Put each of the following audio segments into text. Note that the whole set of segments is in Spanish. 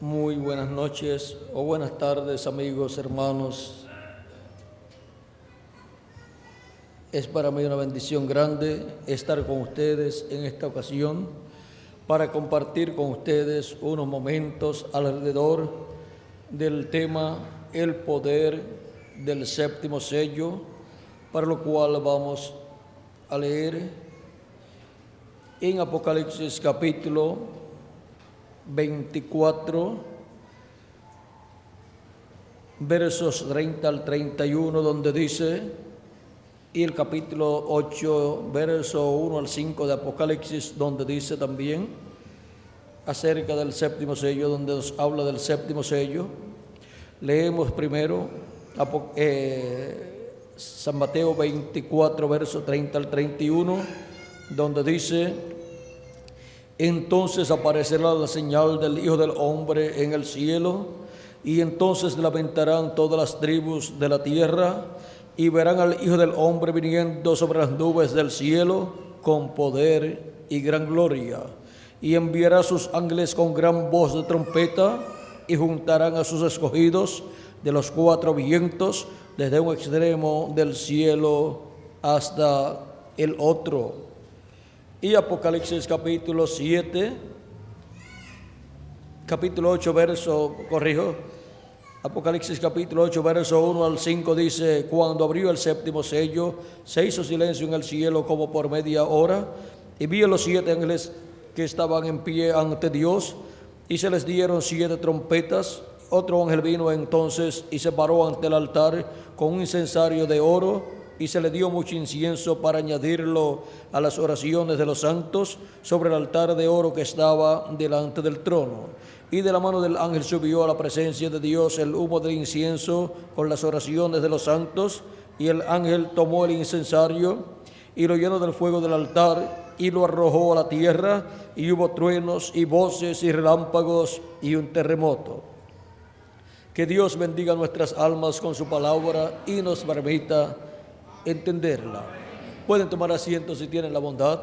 Muy buenas noches o buenas tardes, amigos, hermanos. Es para mí una bendición grande estar con ustedes en esta ocasión para compartir con ustedes unos momentos alrededor del tema el poder del séptimo sello, para lo cual vamos a leer en Apocalipsis capítulo 24, versos 30 al 31, donde dice, y el capítulo 8, verso 1 al 5 de Apocalipsis, donde dice también acerca del séptimo sello, donde nos habla del séptimo sello. Leemos primero San Mateo 24, verso 30 al 31, donde dice: entonces aparecerá la señal del Hijo del Hombre en el cielo, y entonces lamentarán todas las tribus de la tierra, y verán al Hijo del Hombre viniendo sobre las nubes del cielo con poder y gran gloria. Y enviará a sus ángeles con gran voz de trompeta, y juntarán a sus escogidos de los cuatro vientos, desde un extremo del cielo hasta el otro. Y Apocalipsis capítulo 8, Apocalipsis capítulo 8, verso 1 al 5 dice: cuando abrió el séptimo sello, se hizo silencio en el cielo como por media hora, y vi a los 7 ángeles que estaban en pie ante Dios, y se les dieron 7 trompetas. Otro ángel vino entonces y se paró ante el altar con un incensario de oro, y se le dio mucho incienso para añadirlo a las oraciones de los santos sobre el altar de oro que estaba delante del trono. Y de la mano del ángel subió a la presencia de Dios el humo del incienso con las oraciones de los santos, y el ángel tomó el incensario y lo llenó del fuego del altar y lo arrojó a la tierra, y hubo truenos y voces y relámpagos y un terremoto. Que Dios bendiga nuestras almas con su palabra y nos permita entenderla. Pueden tomar asiento si tienen la bondad.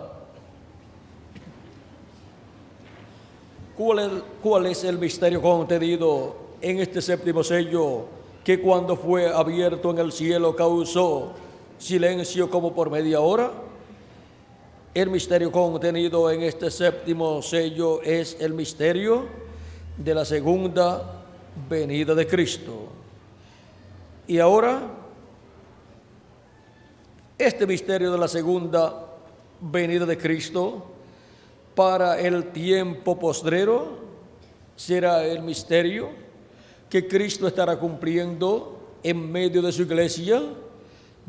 ¿Cuál es el misterio contenido en este séptimo sello, que cuando fue abierto en el cielo causó silencio como por media hora? El misterio contenido en este séptimo sello es el misterio de la segunda venida de Cristo. Y ahora, este misterio de la segunda venida de Cristo para el tiempo postrero será el misterio que Cristo estará cumpliendo en medio de su iglesia,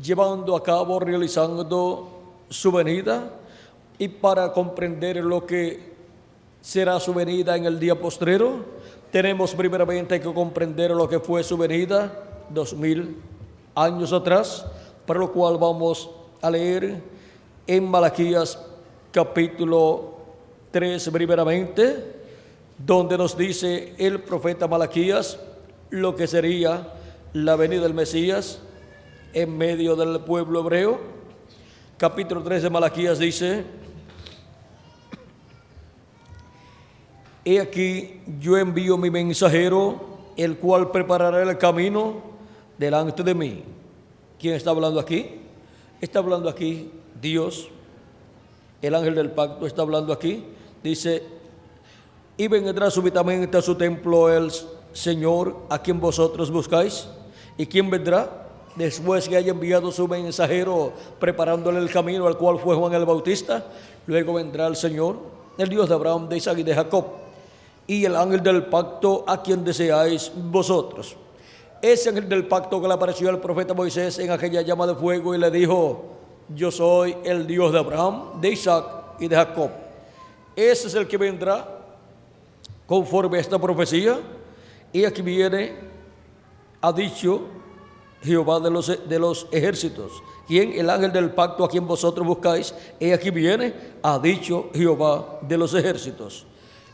llevando a cabo, realizando su venida. Y para comprender lo que será su venida en el día postrero, tenemos primeramente que comprender lo que fue su venida 2000 años atrás, para lo cual vamos a leer en Malaquías capítulo 3 primeramente, donde nos dice el profeta Malaquías lo que sería la venida del Mesías en medio del pueblo hebreo. Capítulo 3 de Malaquías dice: he aquí, yo envío mi mensajero, el cual preparará el camino delante de mí. ¿Quién está hablando aquí? Está hablando aquí Dios. El ángel del pacto está hablando aquí. Dice: y vendrá súbitamente a su templo el Señor, a quien vosotros buscáis. ¿Y quién vendrá? Después que haya enviado su mensajero preparándole el camino, al cual fue Juan el Bautista. Luego vendrá el Señor, el Dios de Abraham, de Isaac y de Jacob, y el ángel del pacto, a quien deseáis vosotros. Ese ángel del pacto que le apareció al profeta Moisés en aquella llama de fuego y le dijo: yo soy el Dios de Abraham, de Isaac y de Jacob. Ese es el que vendrá conforme a esta profecía. Y aquí viene, ha dicho Jehová de los ejércitos. ¿Quién? El ángel del pacto, a quien vosotros buscáis. Y aquí viene, ha dicho Jehová de los ejércitos.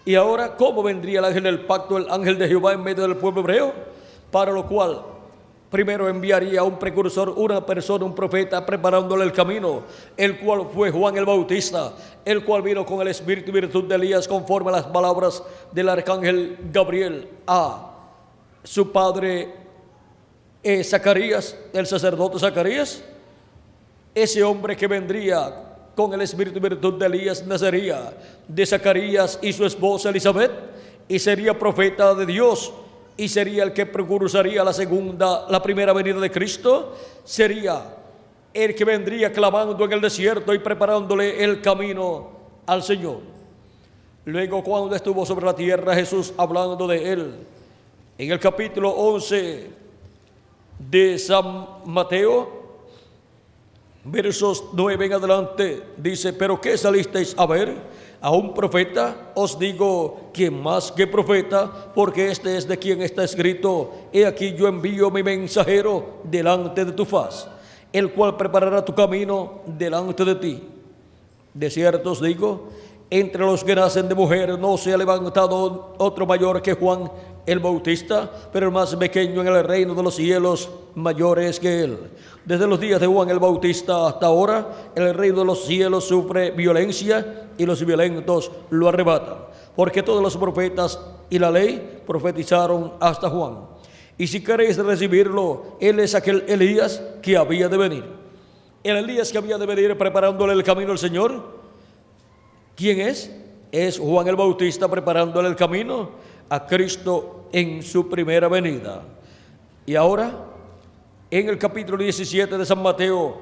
Y ahora, ¿cómo vendría el ángel del pacto, el ángel de Jehová en medio del pueblo hebreo? Para lo cual primero enviaría a un precursor, una persona, un profeta, preparándole el camino, el cual fue Juan el Bautista, el cual vino con el espíritu y virtud de Elías, conforme a las palabras del arcángel Gabriel a su padre Zacarías, el sacerdote Zacarías. Ese hombre que vendría con el espíritu y virtud de Elías nacería de Zacarías y su esposa Elizabeth, y sería profeta de Dios, y sería el que precursaría la primera venida de Cristo. Sería el que vendría clamando en el desierto y preparándole el camino al Señor. Luego, cuando estuvo sobre la tierra, Jesús, hablando de él, en el capítulo 11 de San Mateo, versos 9 en adelante, dice: pero ¿qué salisteis a ver? ¿A un profeta? Os digo que más que profeta, porque este es de quien está escrito: he aquí yo envío mi mensajero delante de tu faz, el cual preparará tu camino delante de ti. De cierto os digo, entre los que nacen de mujer no se ha levantado otro mayor que Juan el Bautista, pero el más pequeño en el reino de los cielos mayor es que él. Desde los días de Juan el Bautista hasta ahora, el reino de los cielos sufre violencia y los violentos lo arrebatan, porque todos los profetas y la ley profetizaron hasta Juan. Y si queréis recibirlo, él es aquel Elías que había de venir. El Elías que había de venir preparándole el camino al Señor. ¿Quién es? Es Juan el Bautista preparándole el camino a Cristo en su primera venida. Y ahora, en el capítulo 17 de San Mateo,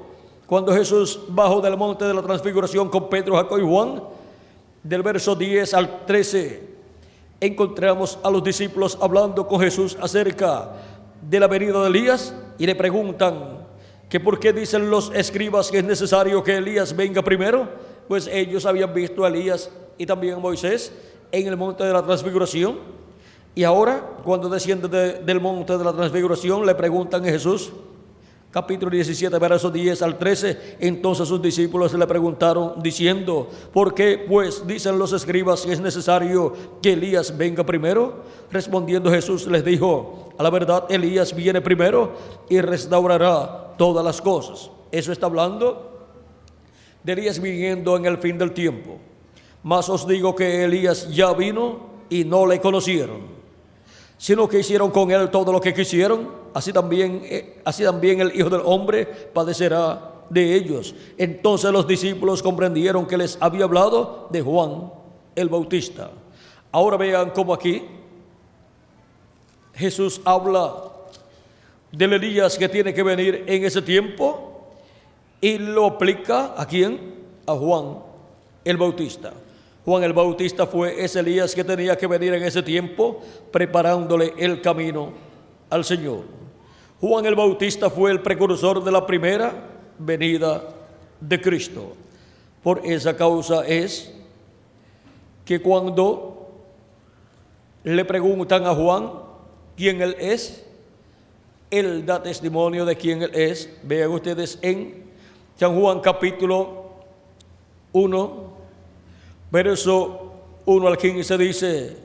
cuando Jesús bajó del monte de la transfiguración con Pedro, Jacobo y Juan, del verso 10 al 13, encontramos a los discípulos hablando con Jesús acerca de la venida de Elías, y le preguntan que por qué dicen los escribas que es necesario que Elías venga primero. Pues ellos habían visto a Elías y también a Moisés en el monte de la transfiguración, y ahora cuando desciende del monte de la transfiguración le preguntan a Jesús, capítulo 17, versos 10 al 13. Entonces sus discípulos le preguntaron diciendo: ¿por qué pues dicen los escribas que es necesario que Elías venga primero? Respondiendo Jesús les dijo: a la verdad, Elías viene primero y restaurará todas las cosas. Eso está hablando de Elías viniendo en el fin del tiempo. Mas os digo que Elías ya vino y no le conocieron, sino que hicieron con él todo lo que quisieron. Así también el Hijo del Hombre padecerá de ellos. Entonces los discípulos comprendieron que les había hablado de Juan el Bautista. Ahora vean cómo aquí Jesús habla del Elías que tiene que venir en ese tiempo, y lo aplica ¿a quién? A Juan el Bautista. Juan el Bautista fue ese Elías que tenía que venir en ese tiempo, preparándole el camino al Señor. Juan el Bautista fue el precursor de la primera venida de Cristo. Por esa causa es que cuando le preguntan a Juan quién él es, él da testimonio de quién él es. Vean ustedes en San Juan capítulo 1, verso 1 al 15 dice,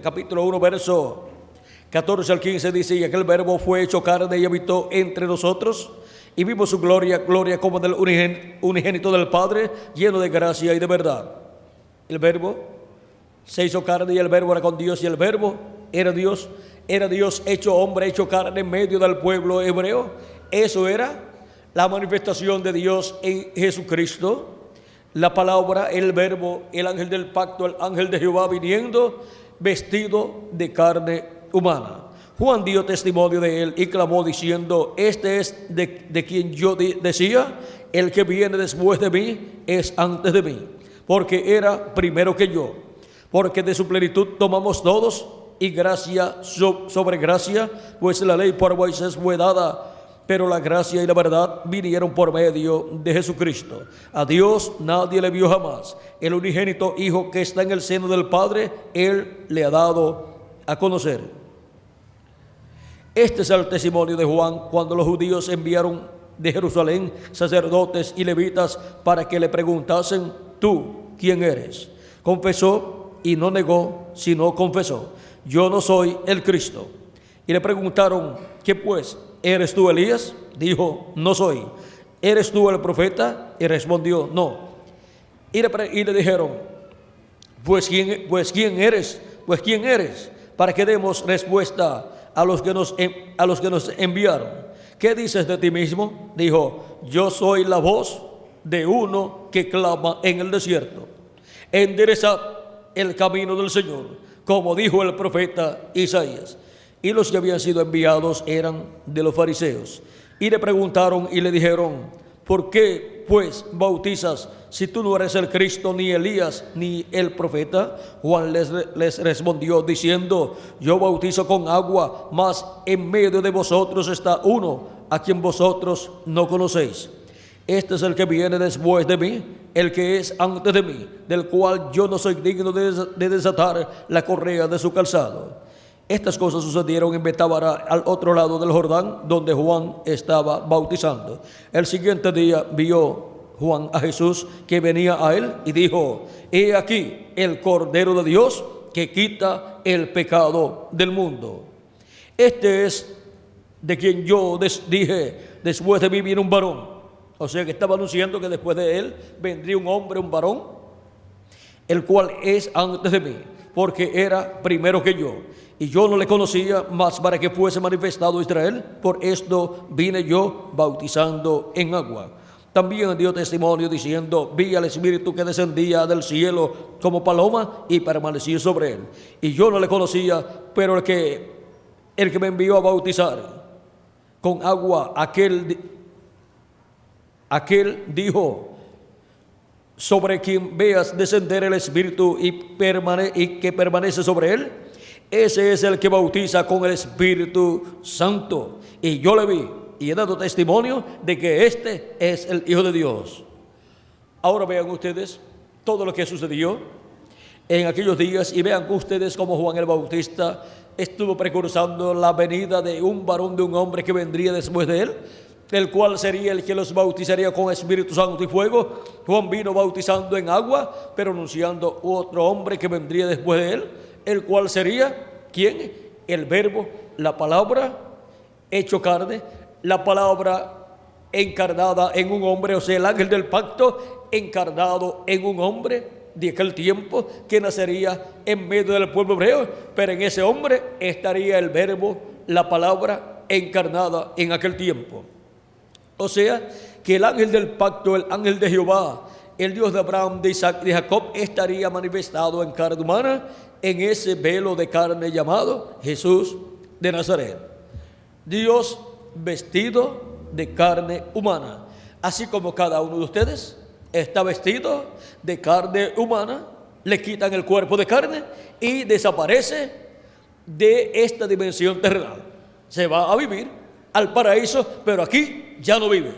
capítulo 1, verso 14 al 15 dice: y aquel verbo fue hecho carne y habitó entre nosotros, y vimos su gloria, gloria como del unigénito del Padre, lleno de gracia y de verdad. El verbo se hizo carne, y el verbo era con Dios, y el verbo era Dios hecho hombre, hecho carne en medio del pueblo hebreo. Eso era la manifestación de Dios en Jesucristo, la palabra, el verbo, el ángel del pacto, el ángel de Jehová viniendo vestido de carne humana. Juan dio testimonio de él y clamó diciendo: este es de quien yo decía, el que viene después de mí es antes de mí, porque era primero que yo. Porque de su plenitud tomamos todos, y gracia sobre gracia, pues la ley por Moisés fue dada, pero la gracia y la verdad vinieron por medio de Jesucristo. A Dios nadie le vio jamás. El unigénito Hijo que está en el seno del Padre, Él le ha dado a conocer. Este es el testimonio de Juan cuando los judíos enviaron de Jerusalén sacerdotes y levitas para que le preguntasen: ¿tú quién eres? Confesó y no negó, sino confesó: yo no soy el Cristo. Y le preguntaron: ¿qué pues? ¿Eres tú Elías? Dijo: no soy. ¿Eres tú el profeta? Y respondió: no. Y le dijeron: pues quién eres? Pues quién eres, para que demos respuesta a los que nos enviaron. ¿Qué dices de ti mismo? Dijo: yo soy la voz de uno que clama en el desierto: enderezad el camino del Señor, como dijo el profeta Isaías. Y los que habían sido enviados eran de los fariseos. Y le preguntaron y le dijeron: ¿por qué pues bautizas si tú no eres el Cristo, ni Elías, ni el profeta? Juan les respondió diciendo: yo bautizo con agua, mas en medio de vosotros está uno a quien vosotros no conocéis. Este es el que viene después de mí, el que es antes de mí, del cual yo no soy digno de desatar la correa de su calzado. Estas cosas sucedieron en Betábara, al otro lado del Jordán, donde Juan estaba bautizando. El siguiente día vio Juan a Jesús que venía a él y dijo: he aquí el Cordero de Dios que quita el pecado del mundo. Este es de quien yo dije: después de mí viene un varón. O sea que estaba anunciando que después de él vendría un hombre, un varón, el cual es antes de mí, porque era primero que yo. Y yo no le conocía, mas para que fuese manifestado Israel, por esto vine yo bautizando en agua. También dio testimonio diciendo: vi al Espíritu que descendía del cielo como paloma y permaneció sobre él. Y yo no le conocía, pero el que me envió a bautizar con agua, aquel dijo: sobre quien veas descender el Espíritu y que permanece sobre él, ese es el que bautiza con el Espíritu Santo. Y yo le vi y he dado testimonio de que este es el Hijo de Dios. Ahora vean ustedes todo lo que sucedió en aquellos días y vean ustedes cómo Juan el Bautista estuvo precursando la venida de un varón, de un hombre que vendría después de él, el cual sería el que los bautizaría con Espíritu Santo y fuego. Juan vino bautizando en agua, pero anunciando otro hombre que vendría después de él, el cual sería, ¿quién? El Verbo, la palabra hecho carne, la palabra encarnada en un hombre, o sea, el ángel del pacto encarnado en un hombre de aquel tiempo, que nacería en medio del pueblo hebreo, pero en ese hombre estaría el Verbo, la palabra encarnada en aquel tiempo. O sea, que el ángel del pacto, el ángel de Jehová, el Dios de Abraham, de Isaac, de Jacob, estaría manifestado en carne humana, en ese velo de carne llamado Jesús de Nazaret. Dios vestido de carne humana, así como cada uno de ustedes está vestido de carne humana. Le quitan el cuerpo de carne y desaparece de esta dimensión terrenal. Se va a vivir al paraíso, pero aquí ya no vive.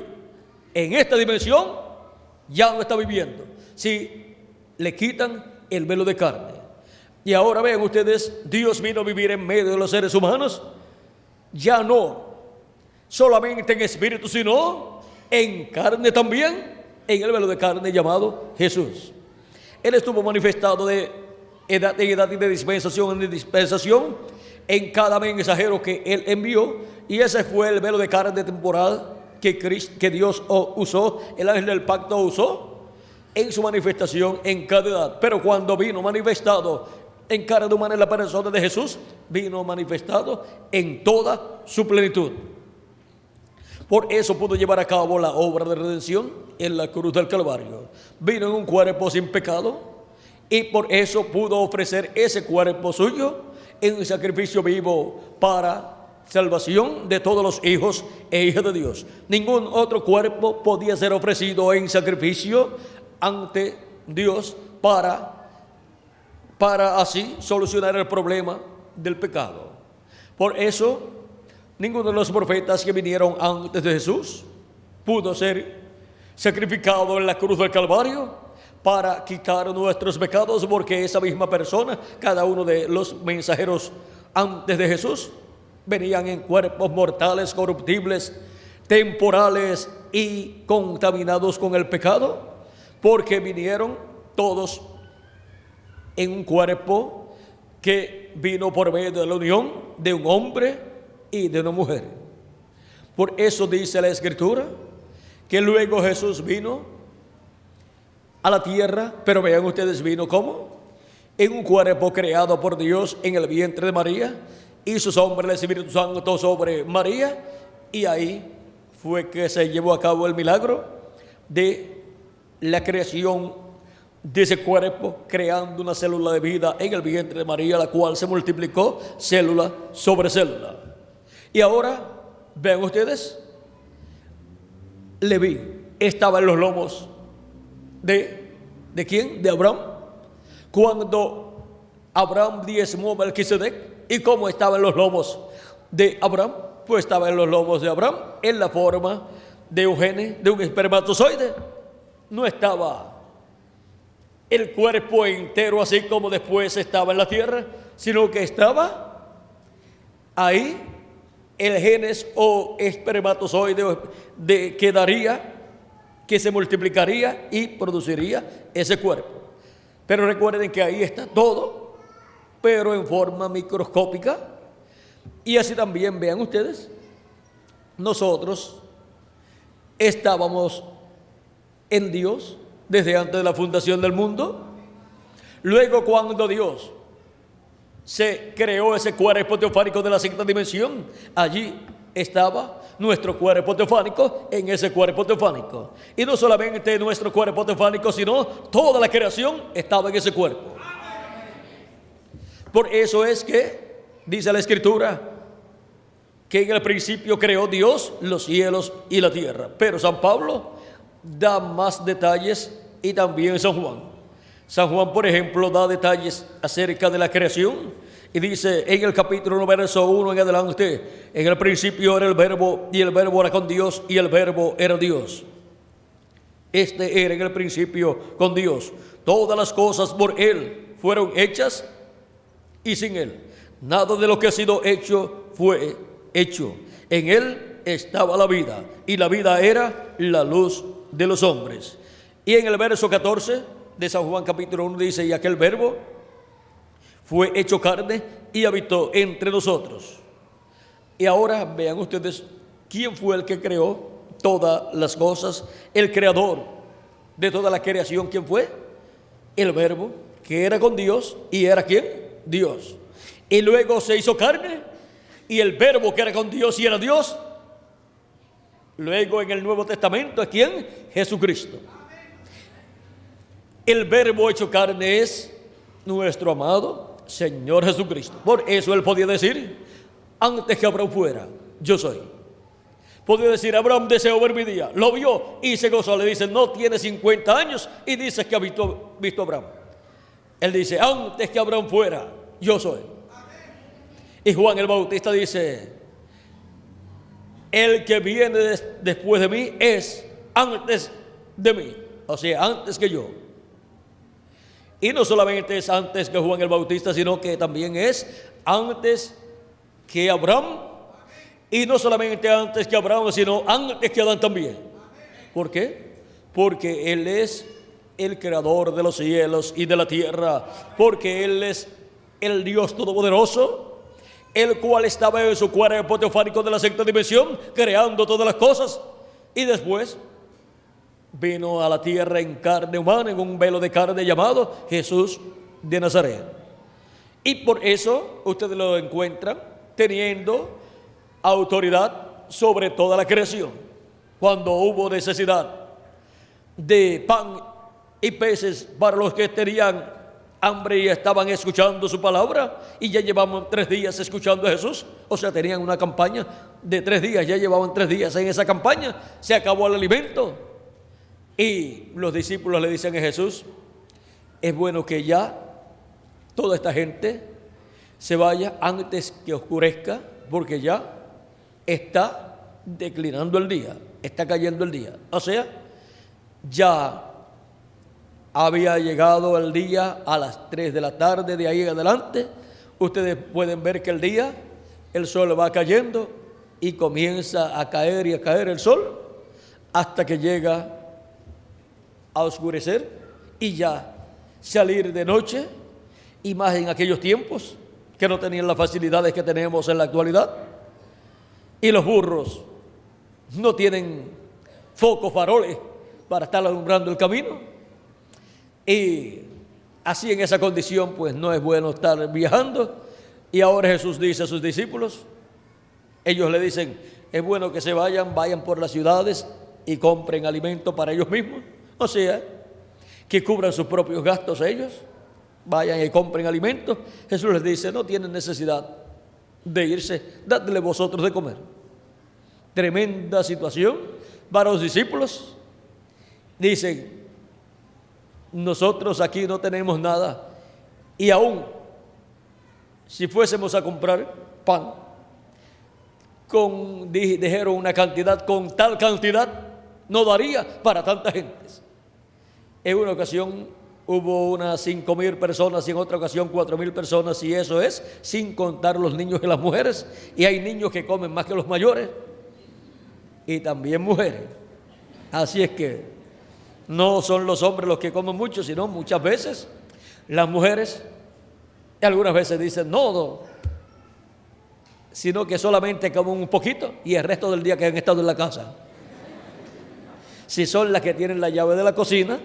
En esta dimensión ya no está viviendo, si le quitan el velo de carne. Y ahora vean ustedes, Dios vino a vivir en medio de los seres humanos, ya no solamente en espíritu, sino en carne también, en el velo de carne llamado Jesús. Él estuvo manifestado de edad en edad y de dispensación en dispensación en cada mensajero que Él envió, y ese fue el velo de carne temporal que Dios usó, el ángel del pacto usó en su manifestación en cada edad. Pero cuando vino manifestado en carne humana en la persona de Jesús, vino manifestado en toda su plenitud. Por eso pudo llevar a cabo la obra de redención en la cruz del Calvario. Vino en un cuerpo sin pecado y por eso pudo ofrecer ese cuerpo suyo en un sacrificio vivo para salvación de todos los hijos e hijas de Dios. Ningún otro cuerpo podía ser ofrecido en sacrificio ante Dios para así solucionar el problema del pecado. Por eso, ninguno de los profetas que vinieron antes de Jesús pudo ser sacrificado en la cruz del Calvario para quitar nuestros pecados, porque esa misma persona, cada uno de los mensajeros antes de Jesús, venían en cuerpos mortales, corruptibles, temporales y contaminados con el pecado, porque vinieron todos en un cuerpo que vino por medio de la unión de un hombre y de una mujer. Por eso dice la Escritura que luego Jesús vino a la tierra, pero vean ustedes, vino ¿cómo? En un cuerpo creado por Dios en el vientre de María, y su sombra el Espíritu Santo sobre María, y ahí fue que se llevó a cabo el milagro de la creación de ese cuerpo, creando una célula de vida en el vientre de María, la cual se multiplicó célula sobre célula. Y ahora, vean ustedes, Leví estaba en los lomos ¿de quién? De Abraham. Cuando Abraham diezmó a Melquisedec, ¿y cómo estaba en los lomos de Abraham? Pues estaba en los lomos de Abraham en la forma de un gene, de un espermatozoide. No estaba el cuerpo entero así como después estaba en la tierra, sino que estaba ahí el genes o espermatozoide que se multiplicaría y produciría ese cuerpo. Pero recuerden que ahí está todo, pero en forma microscópica. Y así también, vean ustedes, nosotros estábamos en Dios desde antes de la fundación del mundo. Luego, cuando Dios se creó ese cuerpo teofánico de la sexta dimensión, allí estaba nuestro cuerpo teofánico en ese cuerpo teofánico. Y no solamente nuestro cuerpo teofánico, sino toda la creación estaba en ese cuerpo. Por eso es que dice la Escritura que en el principio creó Dios los cielos y la tierra. Pero San Pablo da más detalles, y también San Juan. San Juan, por ejemplo, da detalles acerca de la creación y dice en el capítulo 1, verso 1 en adelante: en el principio era el verbo, y el verbo era con Dios, y el verbo era Dios. Este era en el principio con Dios. Todas las cosas por Él fueron hechas, y sin Él nada de lo que ha sido hecho fue hecho. En Él estaba la vida, y la vida era la luz de los hombres. Y en el verso 14 de San Juan capítulo 1 dice: y aquel verbo fue hecho carne y habitó entre nosotros. Y ahora vean ustedes quién fue el que creó todas las cosas. El creador de toda la creación, ¿quién fue? El verbo, que era con Dios, y era ¿quién? Dios. Y luego se hizo carne, y el verbo que era con Dios y era Dios. Luego en el Nuevo Testamento, ¿es quién? Jesucristo. El verbo hecho carne es nuestro amado Señor Jesucristo. Por eso Él podía decir: antes que Abraham fuera, yo soy. Podía decir: Abraham deseó ver mi día, lo vio y se gozó. Le dice: no tiene 50 años y dice que ha visto a Abraham. Él dice: antes que Abraham fuera, yo soy. Y Juan el Bautista dice: el que viene después de mí es antes de mí, o sea, antes que yo. Y no solamente es antes que Juan el Bautista, sino que también es antes que Abraham. Y no solamente antes que Abraham, sino antes que Adán también. ¿Por qué? Porque Él es el creador de los cielos y de la tierra. Porque Él es el Dios Todopoderoso, el cual estaba en su cuerpo teofánico de la sexta dimensión, creando todas las cosas. Y después vino a la tierra en carne humana, en un velo de carne llamado Jesús de Nazaret. Y por eso ustedes lo encuentran teniendo autoridad sobre toda la creación. Cuando hubo necesidad de pan y peces para los que tenían hambre y estaban escuchando su palabra, y ya llevaban 3 días escuchando a Jesús, o sea, tenían una campaña de 3 días, ya llevaban 3 días en esa campaña, se acabó el alimento. Y los discípulos le dicen a Jesús: es bueno que ya toda esta gente se vaya antes que oscurezca, porque ya está declinando el día, está cayendo el día. O sea, ya había llegado el día a las 3 de la tarde, de ahí en adelante. Ustedes pueden ver que el día, el sol va cayendo y comienza a caer y a caer el sol hasta que llega a oscurecer y ya salir de noche, y más en aquellos tiempos que no tenían las facilidades que tenemos en la actualidad. Y los burros no tienen focos, faroles para estar alumbrando el camino. Y así en esa condición pues no es bueno estar viajando. Y ahora Jesús dice a sus discípulos, ellos le dicen, es bueno que se vayan por las ciudades y compren alimento para ellos mismos. O sea, que cubran sus propios gastos ellos, vayan y compren alimentos. Jesús les dice, no tienen necesidad de irse, dadle vosotros de comer. Tremenda situación para los discípulos. Dicen, nosotros aquí no tenemos nada, y aún si fuésemos a comprar pan, dijeron una cantidad, con tal cantidad no daría para tanta gente. En una ocasión hubo unas 5,000 personas y en otra ocasión 4,000 personas, y eso es sin contar los niños y las mujeres, y hay niños que comen más que los mayores y también mujeres. Así es que no son los hombres los que comen mucho, sino muchas veces las mujeres. Y algunas veces dicen no, sino que solamente comen un poquito y el resto del día que han estado en la casa. Si son las que tienen la llave de la cocina,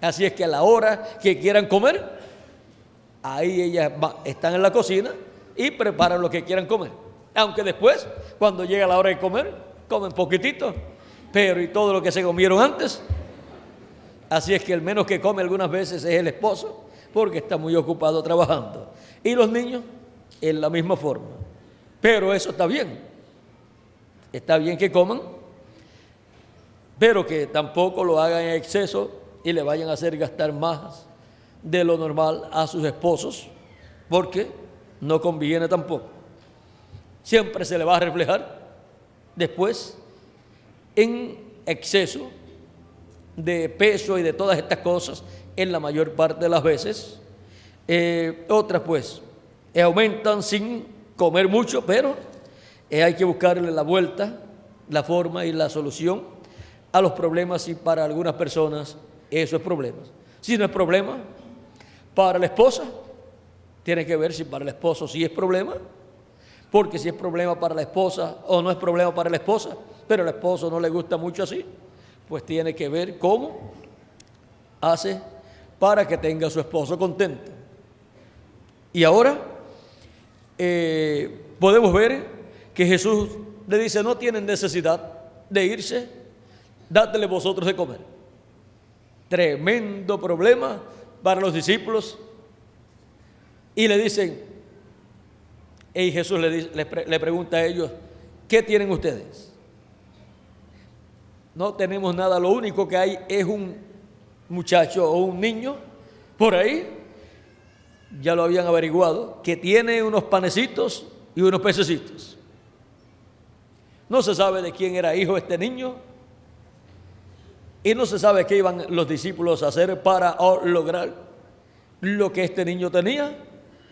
así es que a la hora que quieran comer, ahí ellas están en la cocina y preparan lo que quieran comer. Aunque después, cuando llega la hora de comer, comen poquitito, pero y todo lo que se comieron antes. Así es que el menos que come algunas veces es el esposo, porque está muy ocupado trabajando. Y los niños, en la misma forma. Pero eso está bien. Está bien que coman, pero que tampoco lo hagan en exceso y le vayan a hacer gastar más de lo normal a sus esposos, porque no conviene tampoco. Siempre se le va a reflejar después en exceso de peso y de todas estas cosas en la mayor parte de las veces. Otras pues aumentan sin comer mucho, pero hay que buscarle la vuelta, la forma y la solución a los problemas, y para algunas personas eso es problema. Si no es problema para la esposa, tiene que ver si para el esposo sí es problema, porque si es problema para la esposa o no es problema para la esposa, pero al esposo no le gusta mucho así, pues tiene que ver cómo hace para que tenga a su esposo contento. Y ahora podemos ver que Jesús le dice, no tienen necesidad de irse, dadle vosotros de comer. Tremendo problema para los discípulos. Y le dicen, y Jesús le pregunta a ellos, ¿qué tienen ustedes? No tenemos nada, lo único que hay es un muchacho o un niño por ahí, ya lo habían averiguado, que tiene unos panecitos y unos pececitos. No se sabe de quién era hijo este niño, y no se sabe qué iban los discípulos a hacer para lograr lo que este niño tenía,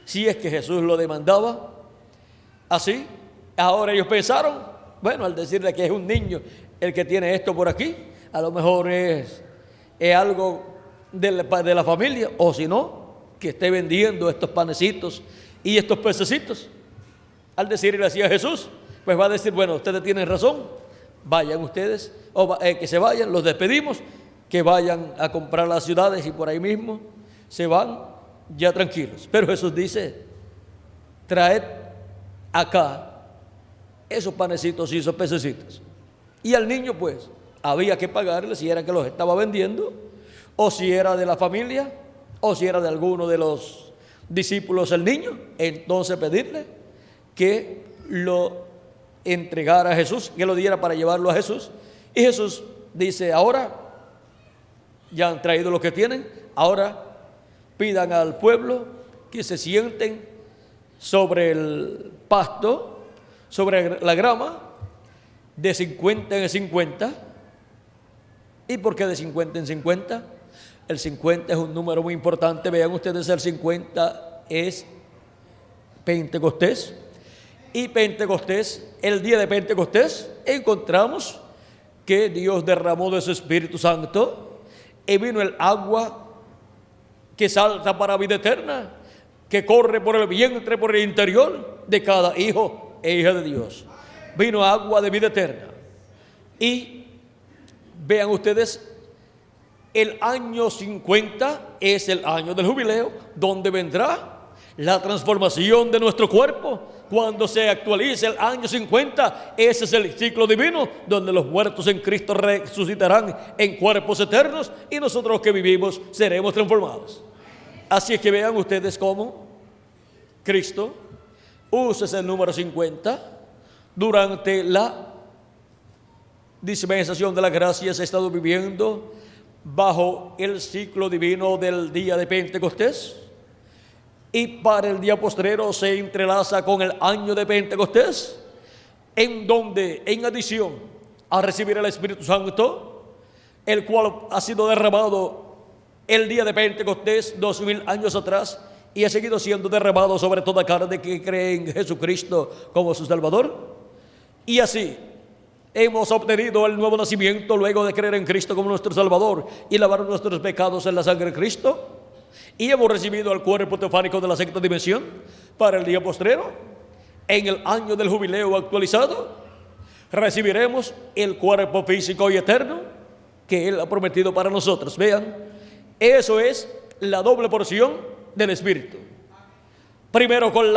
si es que Jesús lo demandaba así. Ahora ellos pensaron, bueno, al decirle que es un niño el que tiene esto por aquí, a lo mejor es algo de la familia, o si no, que esté vendiendo estos panecitos y estos pececitos. Al decirle así a Jesús, pues va a decir, bueno, ustedes tienen razón, vayan ustedes, que se vayan, los despedimos, que vayan a comprar las ciudades y por ahí mismo se van ya tranquilos. Pero Jesús dice, traed acá esos panecitos y esos pececitos. Y al niño pues había que pagarle, si era que los estaba vendiendo, o si era de la familia, o si era de alguno de los discípulos el niño, entonces pedirle que lo entregara a Jesús, que lo diera para llevarlo a Jesús. Y Jesús dice, ahora ya han traído lo que tienen, ahora pidan al pueblo que se sienten sobre el pasto, sobre la grama, de 50 en 50. ¿Y por qué de 50 en 50? El 50 es un número muy importante. Vean ustedes, el 50 es Pentecostés. Y Pentecostés, el día de Pentecostés, encontramos que Dios derramó de su Espíritu Santo y vino el agua que salta para vida eterna, que corre por el vientre, por el interior de cada hijo e hija de Dios. vino agua de vida eterna. Y vean ustedes, el año 50 es el año del jubileo, donde vendrá la transformación de nuestro cuerpo. Cuando se actualice el año 50, ese es el ciclo divino, donde los muertos en Cristo resucitarán en cuerpos eternos y nosotros los que vivimos seremos transformados. Así es que vean ustedes cómo Cristo usa ese número 50 durante la dispensación de la gracia. Se ha estado viviendo bajo el ciclo divino del día de Pentecostés, y para el día postrero se entrelaza con el año de Pentecostés, en donde, en adición a recibir el Espíritu Santo, el cual ha sido derramado el día de Pentecostés 2000 años atrás y ha seguido siendo derramado sobre toda carne que cree en Jesucristo como su Salvador, y así hemos obtenido el nuevo nacimiento luego de creer en Cristo como nuestro Salvador y lavar nuestros pecados en la sangre de Cristo, y hemos recibido el cuerpo teofánico de la sexta dimensión para el día postrero. En el año del jubileo actualizado recibiremos el cuerpo físico y eterno que Él ha prometido para nosotros. Vean, eso es la doble porción del Espíritu. Primero con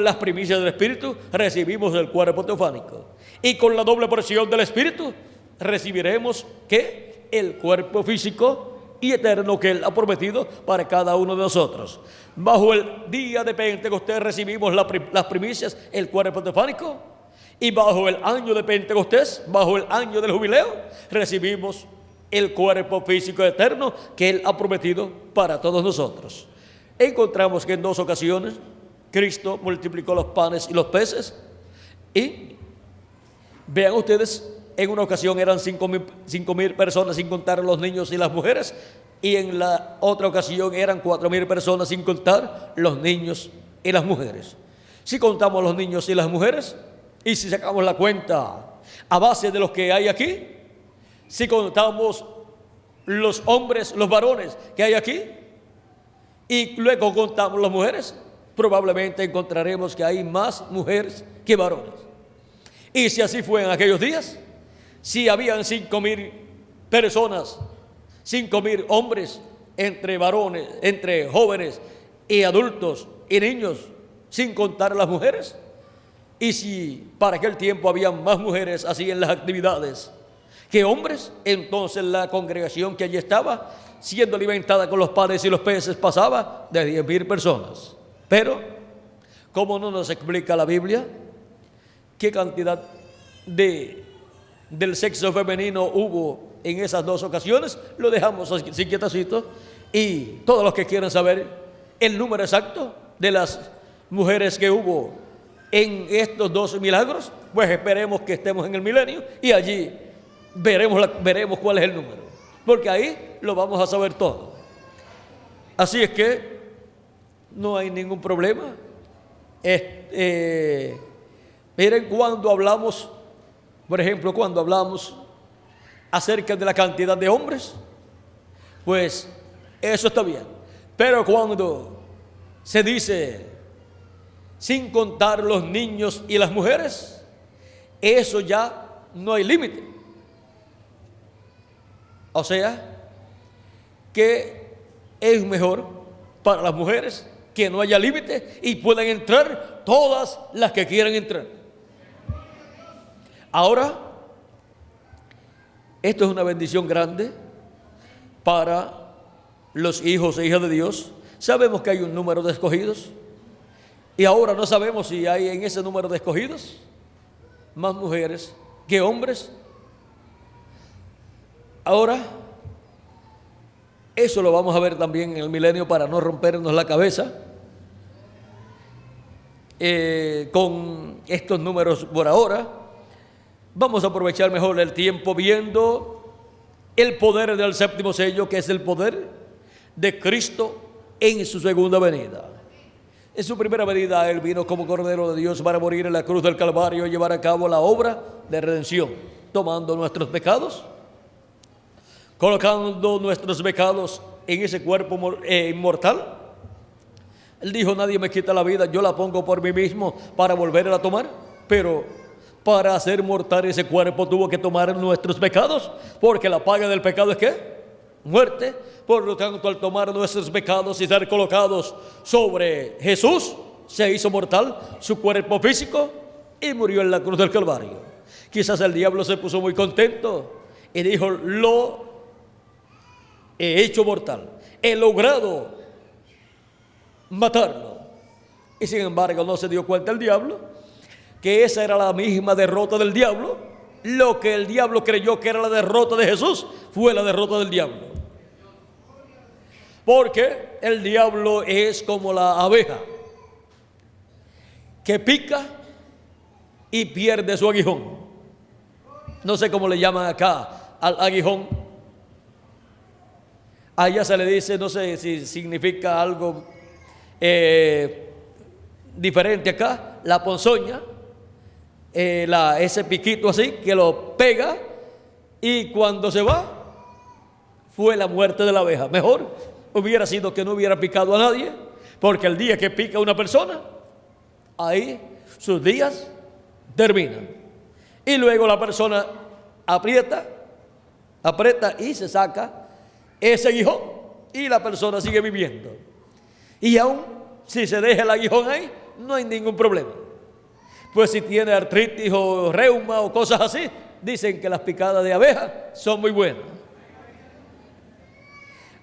las primicias del Espíritu recibimos el cuerpo teofánico, y con la doble porción del Espíritu recibiremos ¿qué? El cuerpo físico y eterno que Él ha prometido para cada uno de nosotros. Bajo el día de Pentecostés recibimos las primicias, el cuerpo teofánico, y bajo el año de Pentecostés, bajo el año del jubileo, recibimos el cuerpo físico eterno que Él ha prometido para todos nosotros. Encontramos que en 2 ocasiones Cristo multiplicó los panes y los peces, y vean ustedes, en una ocasión eran 5,000 personas sin contar los niños y las mujeres, y en la otra ocasión eran 4,000 personas sin contar los niños y las mujeres. Si contamos los niños y las mujeres, y si sacamos la cuenta a base de los que hay aquí, si contamos los hombres, los varones que hay aquí, y luego contamos las mujeres, probablemente encontraremos que hay más mujeres que varones. Y si así fue en aquellos días, si habían 5,000 personas, 5,000 hombres, entre varones, entre jóvenes y adultos y niños, sin contar las mujeres, y si para aquel tiempo habían más mujeres así en las actividades que hombres, entonces la congregación que allí estaba siendo alimentada con los panes y los peces pasaba de 10,000 personas. Pero, como no nos explica la Biblia qué cantidad del sexo femenino hubo en esas 2 ocasiones, lo dejamos así quietacito, y todos los que quieran saber el número exacto de las mujeres que hubo en estos 2 milagros, pues esperemos que estemos en el milenio y allí veremos cuál es el número, porque ahí lo vamos a saber todo. Así es que no hay ningún problema. Miren, cuando hablamos, por ejemplo, cuando hablamos acerca de la cantidad de hombres, pues eso está bien. Pero cuando se dice sin contar los niños y las mujeres, eso ya no hay límite. O sea, que es mejor para las mujeres que no haya límite y puedan entrar todas las que quieran entrar. Ahora, esto es una bendición grande para los hijos e hijas de Dios. Sabemos que hay un número de escogidos, y ahora no sabemos si hay en ese número de escogidos más mujeres que hombres. Ahora, eso lo vamos a ver también en el milenio para no rompernos la cabeza con estos números por ahora. Vamos a aprovechar mejor el tiempo viendo el poder del séptimo sello, que es el poder de Cristo en su segunda venida. En su primera venida Él vino como Cordero de Dios para morir en la cruz del Calvario y llevar a cabo la obra de redención, tomando nuestros pecados, colocando nuestros pecados en ese cuerpo inmortal. Él dijo: nadie me quita la vida, yo la pongo por mí mismo para volver a tomar. Pero para hacer mortal ese cuerpo tuvo que tomar nuestros pecados, porque la paga del pecado es ¿qué? Muerte. Por lo tanto, al tomar nuestros pecados y ser colocados sobre Jesús, se hizo mortal su cuerpo físico y murió en la cruz del Calvario. Quizás el diablo se puso muy contento y dijo: lo he hecho mortal, he logrado matarlo. Y sin embargo no se dio cuenta el diablo que esa era la misma derrota del diablo. Lo que el diablo creyó que era la derrota de Jesús fue la derrota del diablo. Porque el diablo es como la abeja que pica y pierde su aguijón. No sé cómo le llaman acá al aguijón. Allá se le dice, no sé si significa algo diferente acá, la ponzoña, ese piquito así que lo pega, y cuando se va fue la muerte de la abeja. Mejor hubiera sido que no hubiera picado a nadie, porque el día que pica a una persona, ahí sus días terminan. Y luego la persona aprieta y se saca ese aguijón y la persona sigue viviendo. Y aún si se deja el aguijón ahí, no hay ningún problema. Pues si tiene artritis o reuma o cosas así, dicen que las picadas de abeja son muy buenas.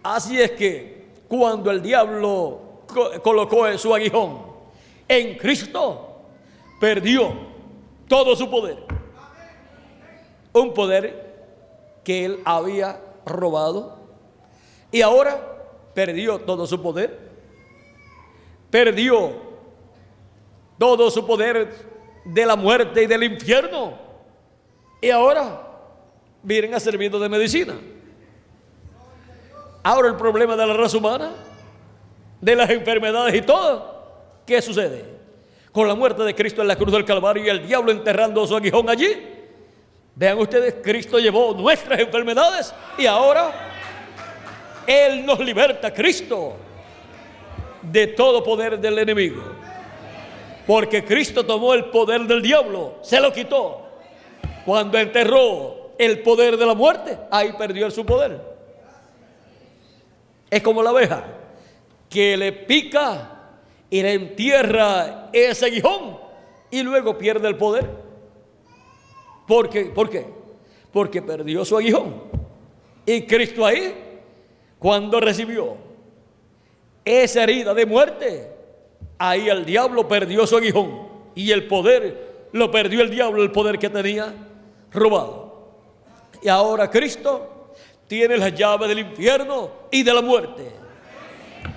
Así es que cuando el diablo colocó su aguijón en Cristo, perdió todo su poder. Un poder que él había robado, y ahora perdió todo su poder. Perdió todo su poder de la muerte y del infierno. Y ahora vienen a servir de medicina. Ahora el problema de la raza humana, de las enfermedades y todo, ¿qué sucede? Con la muerte de Cristo en la cruz del Calvario y el diablo enterrando su aguijón allí, vean ustedes, Cristo llevó nuestras enfermedades y ahora Él nos liberta, Cristo, de todo poder del enemigo. Porque Cristo tomó el poder del diablo, se lo quitó. Cuando enterró el poder de la muerte, ahí perdió su poder. Es como la abeja que le pica y le entierra ese aguijón y luego pierde el poder. ¿Por qué? Porque perdió su aguijón. Y Cristo ahí, cuando recibió esa herida de muerte, ahí el diablo perdió su aguijón y el poder lo perdió el diablo, el poder que tenía robado. Y ahora Cristo tiene las llaves del infierno y de la muerte.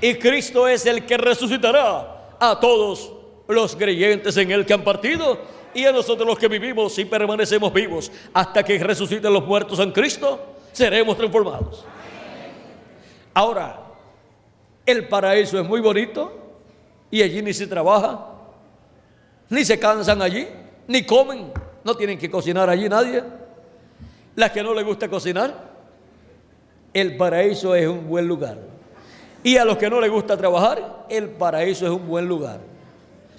Y Cristo es el que resucitará a todos los creyentes en Él que han partido, y a nosotros los que vivimos y permanecemos vivos hasta que resuciten los muertos en Cristo, seremos transformados. Ahora, el paraíso es muy bonito y allí ni se trabaja, ni se cansan allí, ni comen, no tienen que cocinar allí nadie. Las que no les gusta cocinar, el paraíso es un buen lugar. Y a los que no les gusta trabajar, el paraíso es un buen lugar.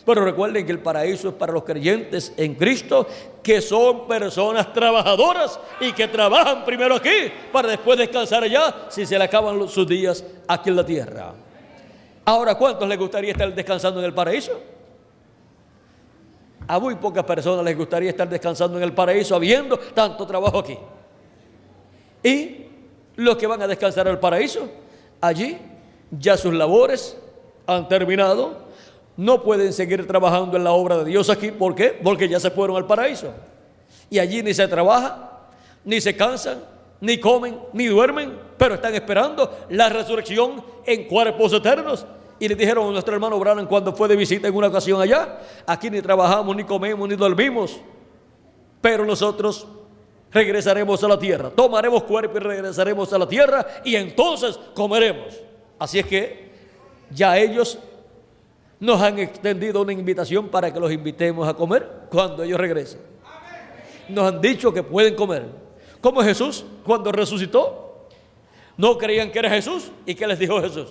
Pero recuerden que el paraíso es para los creyentes en Cristo, que son personas trabajadoras y que trabajan primero aquí para después descansar allá si se le acaban sus días aquí en la tierra. Ahora, ¿cuántos les gustaría estar descansando en el paraíso? A muy pocas personas les gustaría estar descansando en el paraíso habiendo tanto trabajo aquí. Y los que van a descansar al paraíso, allí ya sus labores han terminado, no pueden seguir trabajando en la obra de Dios aquí. ¿Por qué? Porque ya se fueron al paraíso. Y allí ni se trabaja, ni se cansan, ni comen, ni duermen, pero están esperando la resurrección en cuerpos eternos. Y le dijeron a nuestro hermano Branham cuando fue de visita en una ocasión allá: aquí ni trabajamos, ni comemos, ni dormimos, pero nosotros regresaremos a la tierra, tomaremos cuerpo y regresaremos a la tierra, y entonces comeremos. Así es que ya ellos nos han extendido una invitación para que los invitemos a comer cuando ellos regresen. Nos han dicho que pueden comer. Como Jesús cuando resucitó, no creían que era Jesús. ¿Y qué les dijo Jesús?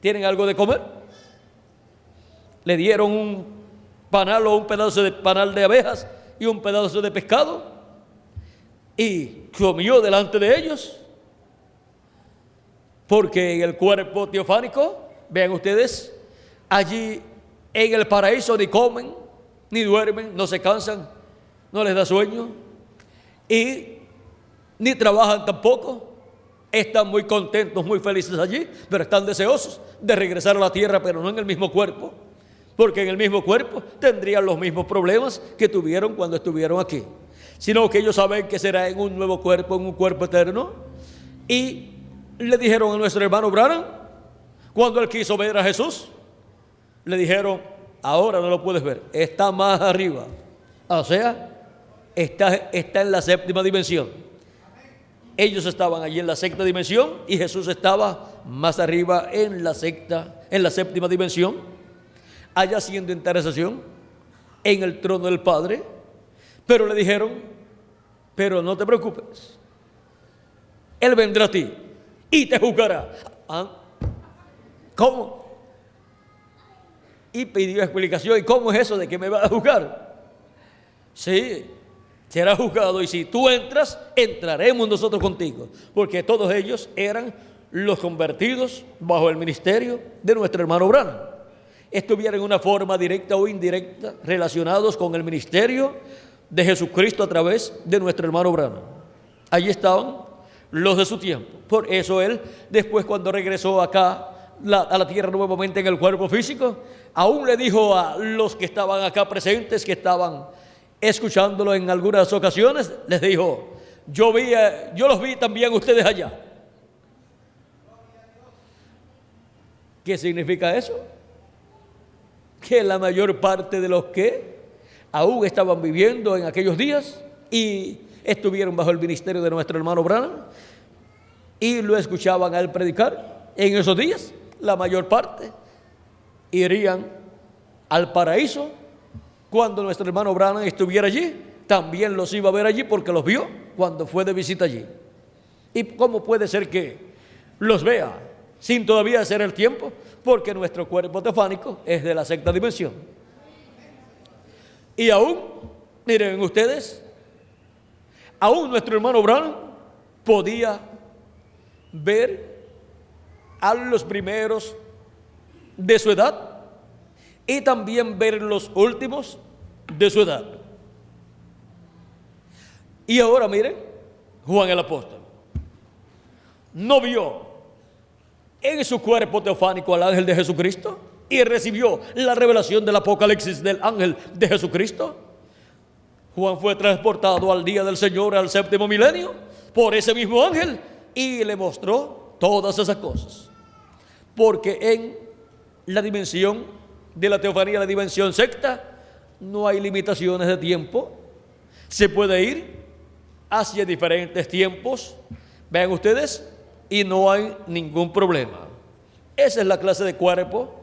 ¿Tienen algo de comer? Le dieron panal o un pedazo de panal de abejas y un pedazo de pescado, y comió delante de ellos, porque en el cuerpo teofánico, vean ustedes, allí en el paraíso ni comen, ni duermen, no se cansan, no les da sueño, y ni trabajan tampoco. Están muy contentos, muy felices allí, pero están deseosos de regresar a la tierra, pero no en el mismo cuerpo, porque en el mismo cuerpo tendrían los mismos problemas que tuvieron cuando estuvieron aquí, sino que ellos saben que será en un nuevo cuerpo, en un cuerpo eterno. Y le dijeron a nuestro hermano Branham, cuando él quiso ver a Jesús, le dijeron: ahora no lo puedes ver, está más arriba, o sea, está en la séptima dimensión. Ellos estaban allí en la sexta dimensión y Jesús estaba más arriba en la séptima dimensión, allá haciendo intercesión en el trono del Padre. Pero le dijeron: pero no te preocupes, Él vendrá a ti y te juzgará. ¿Ah? ¿Cómo? Y pidió explicación. ¿Y cómo es eso de que me va a juzgar? Sí, será juzgado, y si tú entras, entraremos nosotros contigo, porque todos ellos eran los convertidos bajo el ministerio de nuestro hermano Branham. Estuvieran en una forma directa o indirecta relacionados con el ministerio de Jesucristo a través de nuestro hermano Branham. Allí estaban los de su tiempo. Por eso él, después, cuando regresó acá a la tierra nuevamente en el cuerpo físico, aún le dijo a los que estaban acá presentes, que estaban escuchándolo en algunas ocasiones, les dijo: yo los vi también ustedes allá. ¿Qué significa eso? Que la mayor parte de los que aún estaban viviendo en aquellos días y estuvieron bajo el ministerio de nuestro hermano Branham y lo escuchaban a él predicar, en esos días la mayor parte irían al paraíso. Cuando nuestro hermano Branham estuviera allí, también los iba a ver allí, porque los vio cuando fue de visita allí. ¿Y cómo puede ser que los vea sin todavía hacer el tiempo? Porque nuestro cuerpo teofánico es de la sexta dimensión. Y aún, miren ustedes, aún nuestro hermano Branham podía ver a los primeros de su edad y también ver los últimos de su edad. Y ahora miren, Juan el apóstol no vio en su cuerpo teofánico al ángel de Jesucristo y recibió la revelación del Apocalipsis del ángel de Jesucristo. Juan fue transportado al día del Señor, al séptimo milenio, por ese mismo ángel, y le mostró todas esas cosas. Porque en la dimensión de la teofanía, la dimensión sexta, no hay limitaciones de tiempo. Se puede ir hacia diferentes tiempos, vean ustedes, y no hay ningún problema. Esa es la clase de cuerpo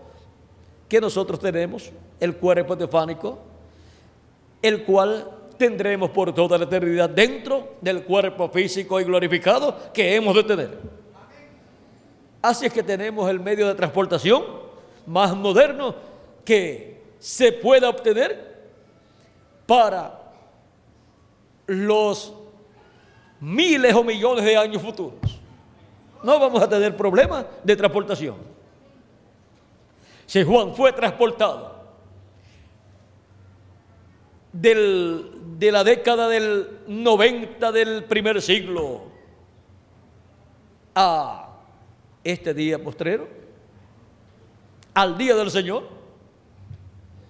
que nosotros tenemos, el cuerpo teofánico, el cual tendremos por toda la eternidad dentro del cuerpo físico y glorificado que hemos de tener. Así es que tenemos el medio de transportación más moderno que se pueda obtener para los miles o millones de años futuros. No vamos a tener problemas de transportación. Si Juan fue transportado de la década del 90 del primer siglo a este día postrero, al día del Señor,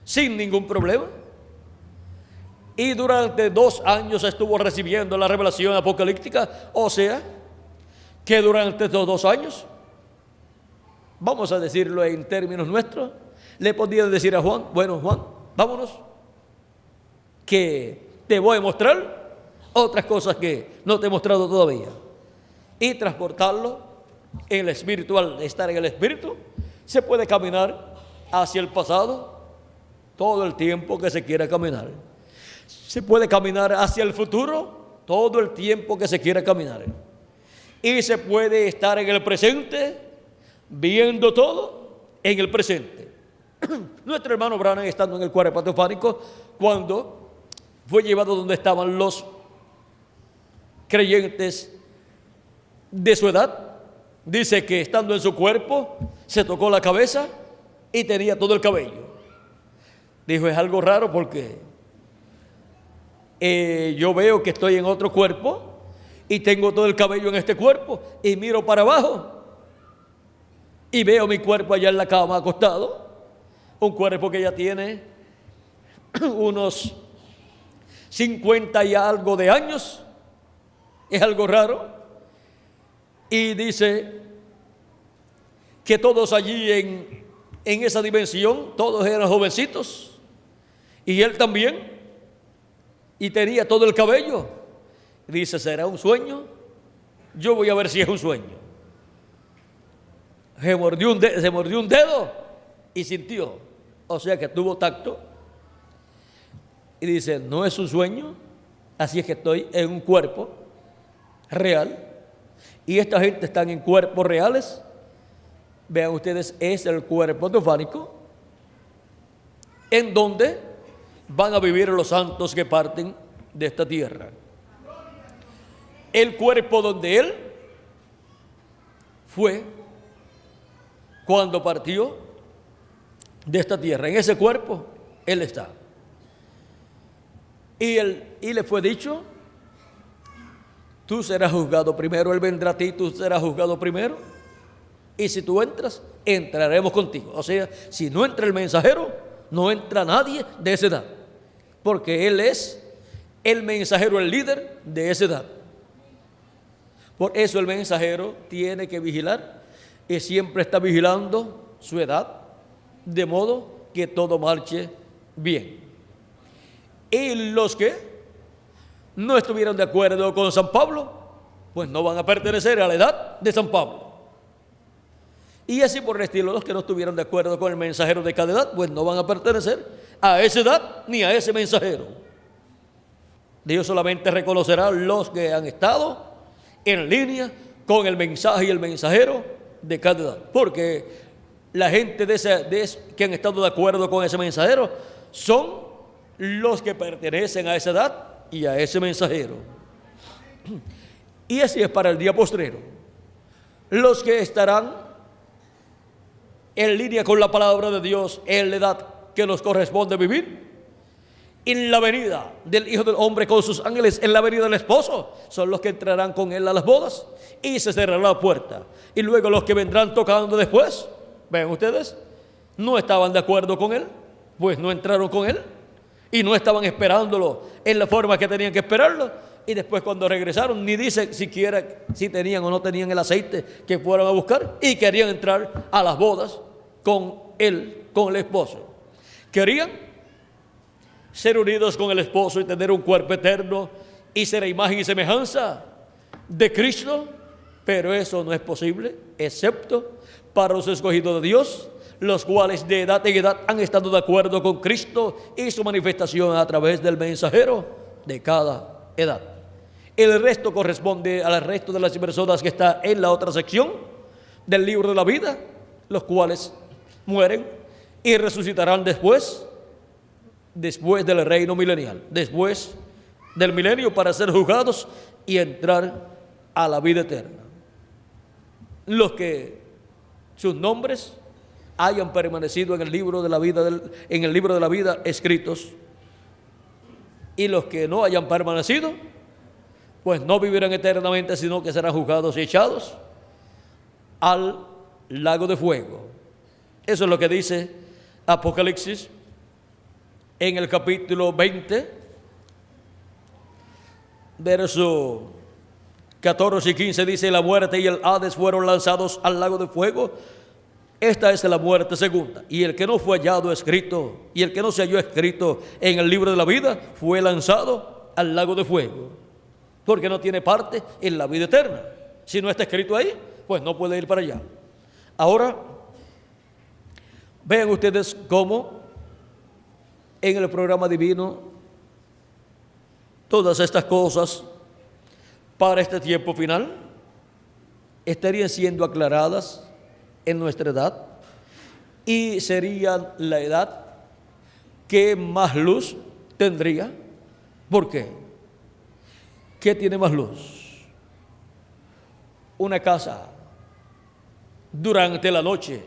sin ningún problema, y durante 2 años estuvo recibiendo la revelación apocalíptica, o sea, que durante estos 2 años, vamos a decirlo en términos nuestros, le podía decir a Juan: bueno, Juan, vámonos, que te voy a mostrar otras cosas que no te he mostrado todavía, y transportarlo en el espiritual, estar en el espíritu. Se puede caminar hacia el pasado todo el tiempo que se quiera caminar. Se puede caminar hacia el futuro todo el tiempo que se quiera caminar. Y se puede estar en el presente, viendo todo en el presente. Nuestro hermano Branham, estando en el cuerpo teofánico, cuando fue llevado donde estaban los creyentes de su edad, dice que estando en su cuerpo se tocó la cabeza y tenía todo el cabello. Dijo, es algo raro porque yo veo que estoy en otro cuerpo y tengo todo el cabello en este cuerpo y miro para abajo y veo mi cuerpo allá en la cama acostado, un cuerpo que ya tiene unos 50 y algo de años. Es algo raro. Y dice que todos allí en esa dimensión, todos eran jovencitos, y él también, y tenía todo el cabello. Dice, ¿será un sueño? Yo voy a ver si es un sueño. Se mordió un dedo y sintió, o sea que tuvo tacto, y dice, no es un sueño, así es que estoy en un cuerpo real, y esta gente están en cuerpos reales. Vean ustedes, es el cuerpo teofánico en donde van a vivir los santos que parten de esta tierra. El cuerpo donde él fue cuando partió de esta tierra, en ese cuerpo él está. Y le fue dicho, tú serás juzgado primero, él vendrá a ti, tú serás juzgado primero, y si tú entras, entraremos contigo. O sea, si no entra el mensajero, no entra nadie de esa edad, porque él es el mensajero, el líder de esa edad. Por eso el mensajero tiene que vigilar y siempre está vigilando su edad, de modo que todo marche bien. Y los que no estuvieron de acuerdo con San Pablo, pues no van a pertenecer a la edad de San Pablo. Y así por el estilo, los que no estuvieron de acuerdo con el mensajero de cada edad, pues no van a pertenecer a esa edad ni a ese mensajero. Dios solamente reconocerá los que han estado en línea con el mensaje y el mensajero de cada edad, porque la gente que han estado de acuerdo con ese mensajero son los que pertenecen a esa edad y a ese mensajero. Y así es para el día postrero. Los que estarán en línea con la palabra de Dios en la edad que nos corresponde vivir, en la venida del Hijo del Hombre con sus ángeles, en la venida del esposo, son los que entrarán con él a las bodas y se cerrará la puerta. Y luego los que vendrán tocando después, ven ustedes, no estaban de acuerdo con él, pues no entraron con él y no estaban esperándolo en la forma que tenían que esperarlo. Y después cuando regresaron, ni dice siquiera si tenían o no tenían el aceite que fueron a buscar, y querían entrar a las bodas con él, con el esposo. Querían ser unidos con el esposo y tener un cuerpo eterno y ser imagen y semejanza de Cristo, pero eso no es posible, excepto para los escogidos de Dios, los cuales de edad en edad han estado de acuerdo con Cristo y su manifestación a través del mensajero de cada edad. El resto corresponde al resto de las personas que está en la otra sección del libro de la vida, los cuales mueren y resucitarán después del reino milenial, después del milenio, para ser juzgados y entrar a la vida eterna. Los que sus nombres hayan permanecido en el libro de la vida, escritos, y los que no hayan permanecido, pues no vivirán eternamente, sino que serán juzgados y echados al lago de fuego. Eso es lo que dice Apocalipsis en el capítulo 20, verso 14 y 15, dice: la muerte y el Hades fueron lanzados al lago de fuego. Esta es la muerte segunda. Y el que no fue hallado escrito, y el que no se halló escrito en el libro de la vida, fue lanzado al lago de fuego, porque no tiene parte en la vida eterna. Si no está escrito ahí, pues no puede ir para allá. Ahora, vean ustedes cómo en el programa divino todas estas cosas para este tiempo final estarían siendo aclaradas en nuestra edad, y sería la edad que más luz tendría. ¿Por qué? ¿Qué tiene más luz? Una casa durante la noche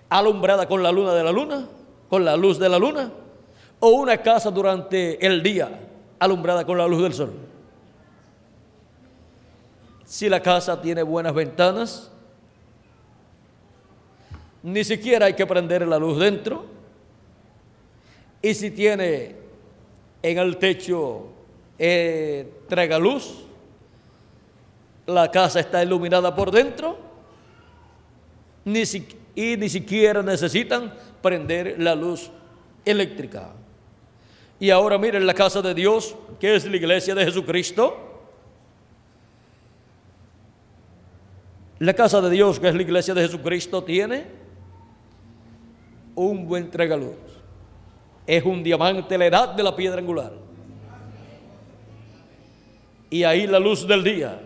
alumbrada con la luna de la luna, con la luz de la luna, o una casa durante el día alumbrada con la luz del sol. Si la casa tiene buenas ventanas, ni siquiera hay que prender la luz dentro. Y si tiene en el techo tragaluz, la casa está iluminada por dentro, ni siquiera necesitan prender la luz eléctrica. Y ahora miren la casa de Dios, que es la iglesia de Jesucristo. La casa de Dios, que es la iglesia de Jesucristo, tiene un buen tragaluz. Es un diamante, la edad de la piedra angular. Y ahí la luz del día.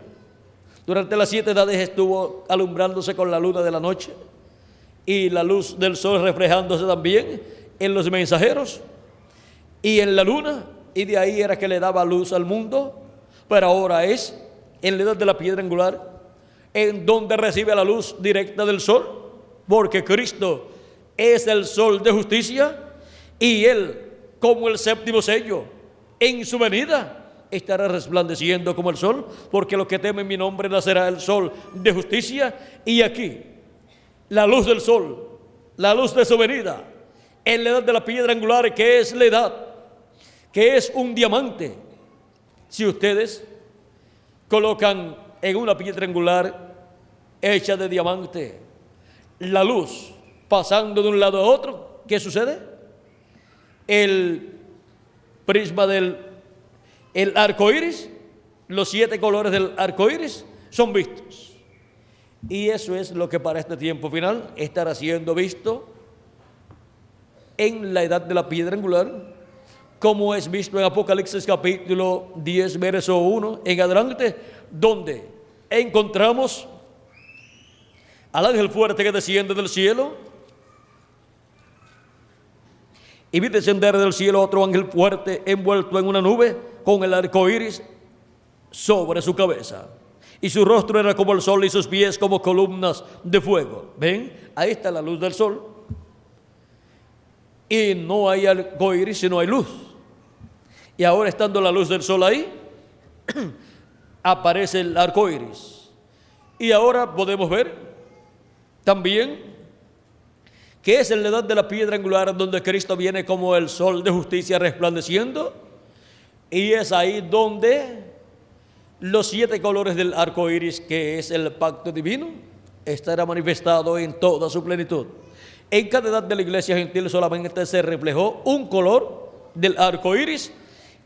Durante las 7 edades estuvo alumbrándose con la luna de la noche y la luz del sol reflejándose también en los mensajeros y en la luna, y de ahí era que le daba luz al mundo. Pero ahora es en la edad de la piedra angular, en donde recibe la luz directa del sol, porque Cristo es el sol de justicia, y Él, como el séptimo sello, en su venida estará resplandeciendo como el sol, porque los que temen mi nombre nacerá el sol de justicia. Y aquí la luz del sol, la luz de su venida, en la edad de la piedra angular, que es la edad, que es un diamante. Si ustedes colocan en una piedra angular hecha de diamante la luz pasando de un lado a otro, ¿qué sucede? El prisma del arco iris, los 7 colores del arco iris son vistos. Y eso es lo que para este tiempo final estará siendo visto en la edad de la piedra angular, como es visto en Apocalipsis capítulo 10, verso 1 en adelante, donde encontramos al ángel fuerte que desciende del cielo. Y vi descender del cielo otro ángel fuerte envuelto en una nube con el arco iris sobre su cabeza. Y su rostro era como el sol y sus pies como columnas de fuego. ¿Ven? Ahí está la luz del sol. Y no hay arco iris, sino hay luz. Y ahora, estando la luz del sol ahí, aparece el arco iris. Y ahora podemos ver también que es en la edad de la piedra angular donde Cristo viene como el sol de justicia resplandeciendo. Y es ahí donde los 7 colores del arco iris, que es el pacto divino, estará manifestado en toda su plenitud. En cada edad de la iglesia gentil solamente se reflejó un color del arco iris,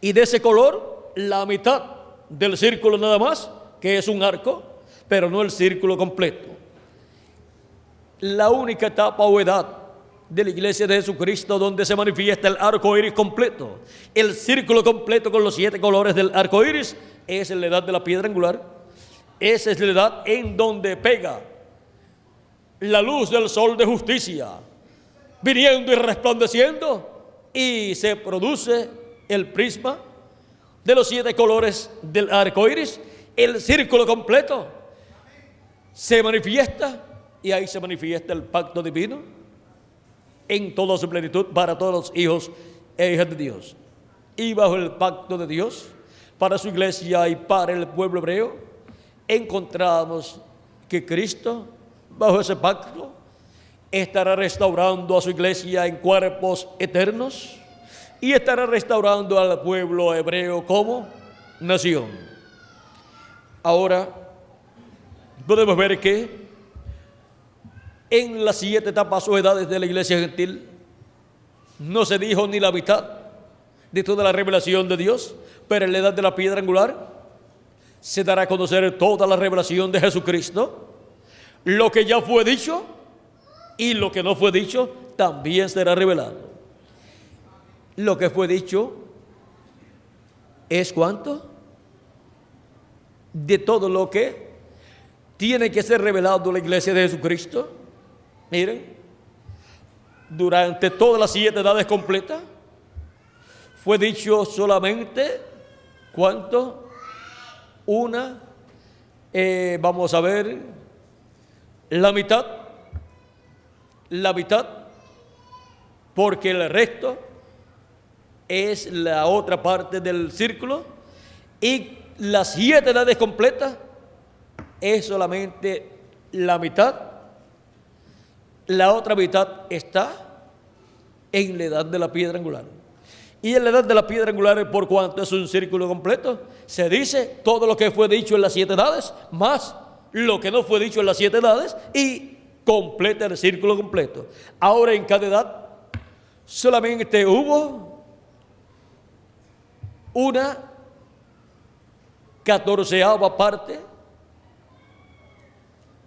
y de ese color la mitad del círculo nada más, que es un arco, pero no el círculo completo. La única etapa o edad de la iglesia de Jesucristo donde se manifiesta el arco iris completo, el círculo completo con los 7 colores del arco iris, es en la edad de la piedra angular. Esa es la edad en donde pega la luz del sol de justicia, viniendo y resplandeciendo, y se produce el prisma de los 7 colores del arco iris. El círculo completo se manifiesta, y ahí se manifiesta el pacto divino en toda su plenitud para todos los hijos e hijas de Dios. Y bajo el pacto de Dios, para su iglesia y para el pueblo hebreo, encontramos que Cristo, bajo ese pacto, estará restaurando a su iglesia en cuerpos eternos, y estará restaurando al pueblo hebreo como nación. Ahora podemos ver que en las 7 etapas o edades de la iglesia gentil no se dijo ni la mitad de toda la revelación de Dios, pero en la edad de la piedra angular se dará a conocer toda la revelación de Jesucristo. Lo que ya fue dicho y lo que no fue dicho también será revelado. Lo que fue dicho es ¿cuánto? De todo lo que tiene que ser revelado a la iglesia de Jesucristo. Miren, durante todas las 7 edades completas, fue dicho solamente, ¿cuánto? Vamos a ver, la mitad, porque el resto es la otra parte del círculo, y las 7 edades completas es solamente la mitad. La otra mitad está en la edad de la piedra angular. Y en la edad de la piedra angular, por cuanto es un círculo completo, se dice todo lo que fue dicho en las 7 edades, más lo que no fue dicho en las 7 edades, y completa el círculo completo. Ahora, en cada edad solamente hubo una 14ª parte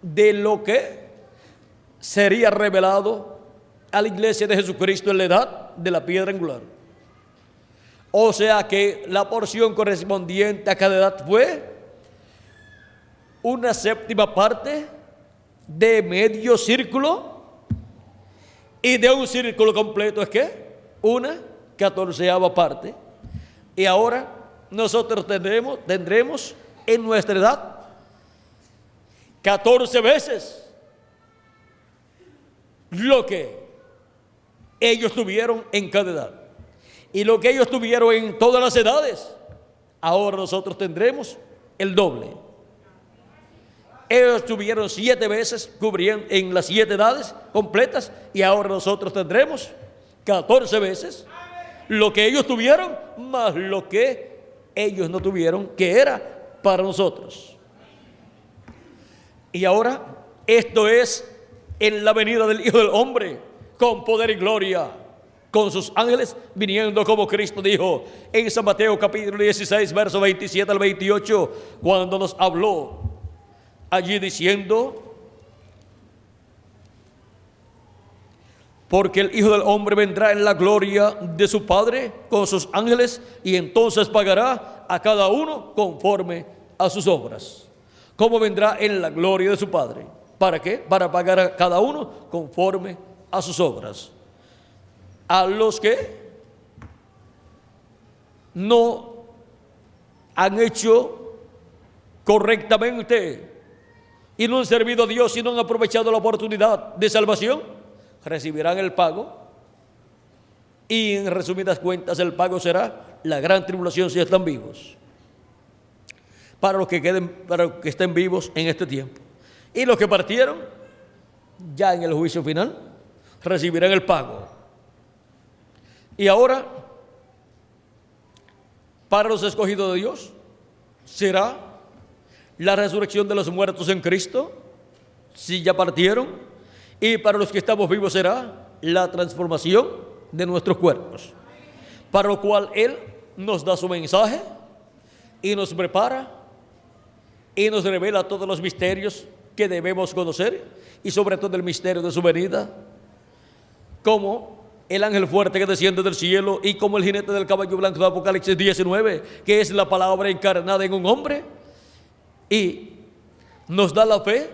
de lo que sería revelado a la iglesia de Jesucristo en la edad de la piedra angular. O sea que la porción correspondiente a cada edad fue una 7ª parte de medio círculo, y de un círculo completo es que una 14ª parte. Y ahora nosotros tendremos en nuestra edad 14 veces lo que ellos tuvieron en cada edad, y lo que ellos tuvieron en todas las edades, ahora nosotros tendremos el doble. Ellos tuvieron 7 veces cubriendo en las 7 edades completas, y ahora nosotros tendremos 14 veces lo que ellos tuvieron, más lo que ellos no tuvieron, que era para nosotros. Y ahora, esto es en la venida del Hijo del Hombre, con poder y gloria, con sus ángeles viniendo, como Cristo dijo en San Mateo capítulo 16, verso 27 al 28, cuando nos habló allí diciendo: porque el Hijo del Hombre vendrá en la gloria de su Padre con sus ángeles, y entonces pagará a cada uno conforme a sus obras. ¿Cómo vendrá en la gloria de su Padre? ¿Para qué? Para pagar a cada uno conforme a sus obras. A los que no han hecho correctamente y no han servido a Dios y no han aprovechado la oportunidad de salvación, recibirán el pago, y en resumidas cuentas el pago será la gran tribulación si están vivos, para los que estén vivos en este tiempo. Y los que partieron ya en el juicio final recibirán el pago. Y ahora, para los escogidos de Dios será la resurrección de los muertos en Cristo, si ya partieron, y para los que estamos vivos será la transformación de nuestros cuerpos, para lo cual Él nos da su mensaje y nos prepara y nos revela todos los misterios que debemos conocer, y sobre todo el misterio de su venida, como el ángel fuerte que desciende del cielo, y como el jinete del caballo blanco de Apocalipsis 19, que es la palabra encarnada en un hombre, y nos da la fe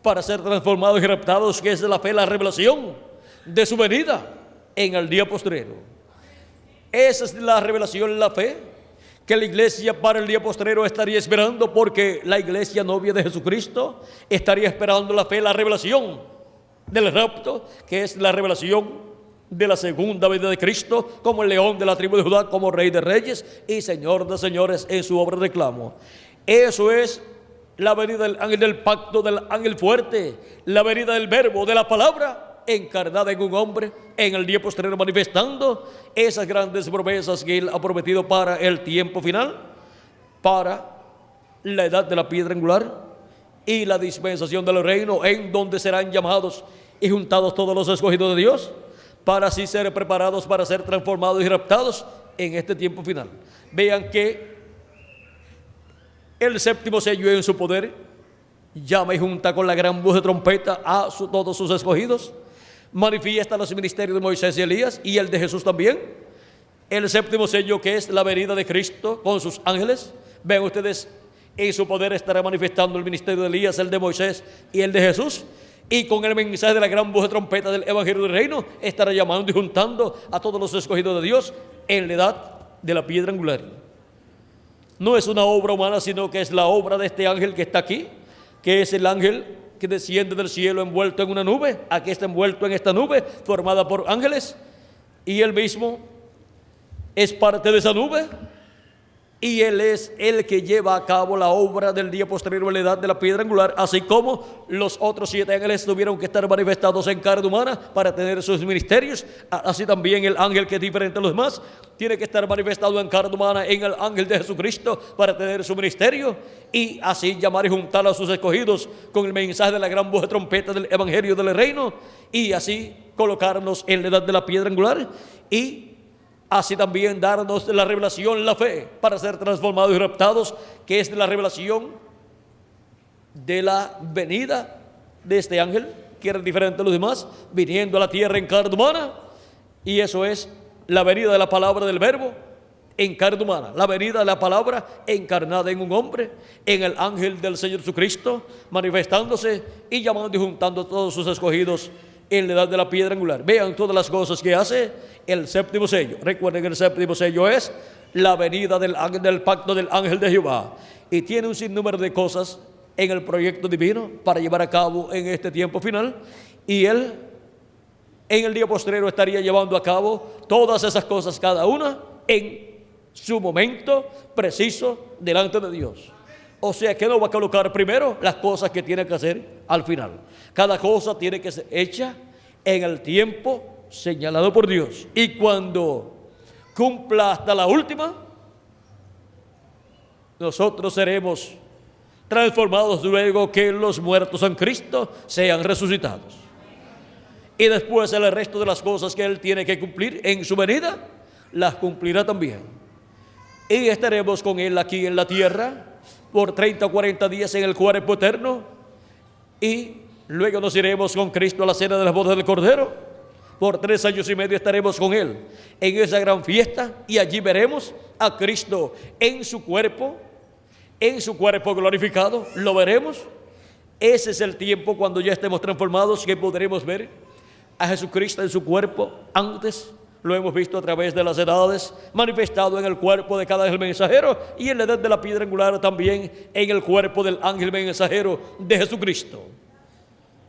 para ser transformados y raptados, que es la fe, la revelación de su venida en el día postrero. Esa es la revelación, la fe, que la iglesia para el día postrero estaría esperando, porque la iglesia novia de Jesucristo estaría esperando la fe, la revelación del rapto, que es la revelación de la segunda venida de Cristo, como el león de la tribu de Judá, como Rey de reyes y Señor de señores en su obra de reclamo. Eso es la venida del ángel del pacto, del ángel fuerte, la venida del verbo, de la palabra encarnada en un hombre en el día postrero, manifestando esas grandes promesas que Él ha prometido para el tiempo final, para la edad de la piedra angular y la dispensación del reino, en donde serán llamados y juntados todos los escogidos de Dios, para así ser preparados para ser transformados y raptados en este tiempo final. Vean que el séptimo sello en su poder llama y junta con la gran voz de trompeta a todos sus escogidos, manifiesta los ministerios de Moisés y Elías, y el de Jesús también. El séptimo sello, que es la venida de Cristo con sus ángeles, vean ustedes, en su poder estará manifestando el ministerio de Elías, el de Moisés y el de Jesús. Y con el mensaje de la gran voz de trompeta del Evangelio del Reino estará llamando y juntando a todos los escogidos de Dios en la edad de la piedra angular. No es una obra humana, sino que es la obra de este ángel que está aquí, que es el ángel que desciende del cielo envuelto en una nube. Aquí está envuelto en esta nube formada por ángeles, y él mismo es parte de esa nube, y él es el que lleva a cabo la obra del día posterior a la edad de la piedra angular, así como los otros 7 ángeles tuvieron que estar manifestados en carne humana para tener sus ministerios. Así también el ángel que es diferente a los demás tiene que estar manifestado en carne humana en el ángel de Jesucristo para tener su ministerio, y así llamar y juntar a sus escogidos con el mensaje de la gran voz de trompeta del Evangelio del Reino, y así colocarnos en la edad de la piedra angular, y así también darnos la revelación, la fe, para ser transformados y raptados, que es la revelación de la venida de este ángel, que era diferente a los demás, viniendo a la tierra en carne humana. Y eso es la venida de la palabra del verbo en carne humana, la venida de la palabra encarnada en un hombre, en el ángel del Señor Jesucristo, manifestándose y llamando y juntando a todos sus escogidos en la edad de la piedra angular. Vean todas las cosas que hace el séptimo sello. Recuerden que el séptimo sello es la venida del pacto del ángel de Jehová, y tiene un sinnúmero de cosas en el proyecto divino para llevar a cabo en este tiempo final, y él en el día postrero estaría llevando a cabo todas esas cosas, cada una en su momento preciso delante de Dios. O sea que no va a colocar primero las cosas que tiene que hacer al final. Cada cosa tiene que ser hecha en el tiempo señalado por Dios. Y cuando cumpla hasta la última, nosotros seremos transformados luego que los muertos en Cristo sean resucitados. Y después el resto de las cosas que Él tiene que cumplir en su venida, las cumplirá también. Y estaremos con Él aquí en la tierra por 30 o 40 días en el cuerpo eterno, y luego nos iremos con Cristo a la cena de las bodas del Cordero. Por 3 años y medio estaremos con Él en esa gran fiesta, y allí veremos a Cristo en su cuerpo glorificado. Lo veremos. Ese es el tiempo cuando ya estemos transformados, que podremos ver a Jesucristo en su cuerpo. Antes lo hemos visto a través de las edades, manifestado en el cuerpo de cada ángel mensajero, y en la edad de la piedra angular también en el cuerpo del ángel mensajero de Jesucristo.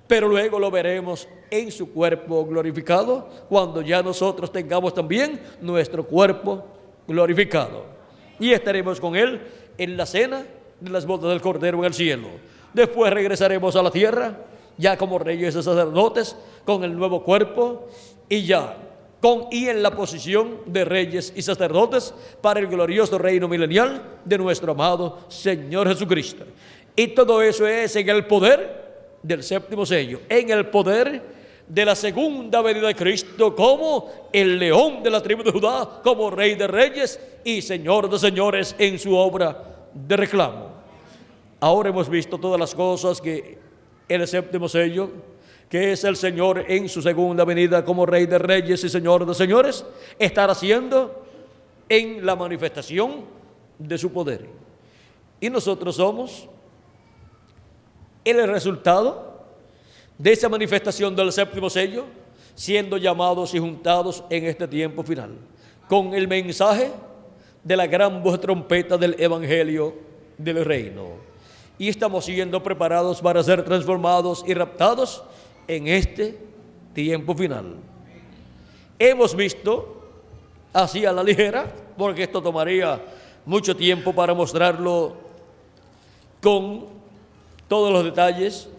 Pero luego lo veremos en su cuerpo glorificado, cuando ya nosotros tengamos también nuestro cuerpo glorificado, y estaremos con Él en la cena de las bodas del Cordero en el cielo. Después regresaremos a la tierra, ya como reyes y sacerdotes, con el nuevo cuerpo, y en la posición de reyes y sacerdotes para el glorioso reino milenial de nuestro amado Señor Jesucristo. Y todo eso es en el poder del séptimo sello, en el poder de la segunda venida de Cristo, como el león de la tribu de Judá, como Rey de reyes y Señor de señores en su obra de reclamo. Ahora hemos visto todas las cosas que el séptimo sello, que es el Señor en su segunda venida como Rey de reyes y Señor de señores, estará haciendo en la manifestación de su poder. Y nosotros somos el resultado de esa manifestación del séptimo sello, siendo llamados y juntados en este tiempo final, con el mensaje de la gran voz de trompeta del Evangelio del Reino. Y estamos siendo preparados para ser transformados y raptados en este tiempo final. Hemos visto así a la ligera, porque esto tomaría mucho tiempo para mostrarlo con todos los detalles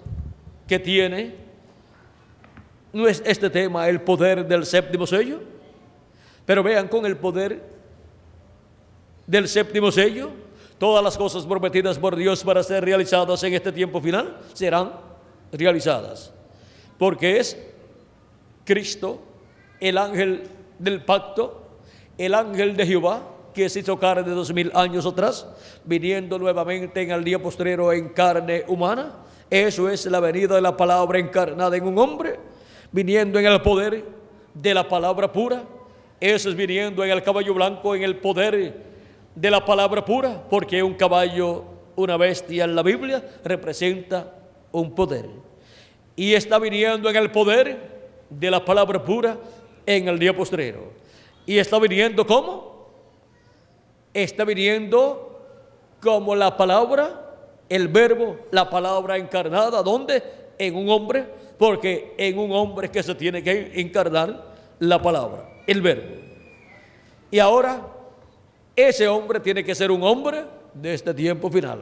que tiene. No es este tema el poder del séptimo sello, pero vean, con el poder del séptimo sello, todas las cosas prometidas por Dios para ser realizadas en este tiempo final serán realizadas, porque es Cristo, el ángel del pacto, el ángel de Jehová, que se hizo carne 2000 años atrás, viniendo nuevamente en el día postrero en carne humana. Eso es la venida de la palabra encarnada en un hombre, viniendo en el poder de la palabra pura. Eso es viniendo en el caballo blanco, en el poder de la palabra pura, porque un caballo, una bestia en la Biblia, representa un poder. y está viniendo en el poder de la palabra pura en el día postrero. ¿Y está viniendo cómo? Está viniendo como la palabra, el verbo, la palabra encarnada. ¿Dónde? En un hombre, porque en un hombre es que se tiene que encarnar la palabra, el verbo. Y ahora, ese hombre tiene que ser un hombre de este tiempo final.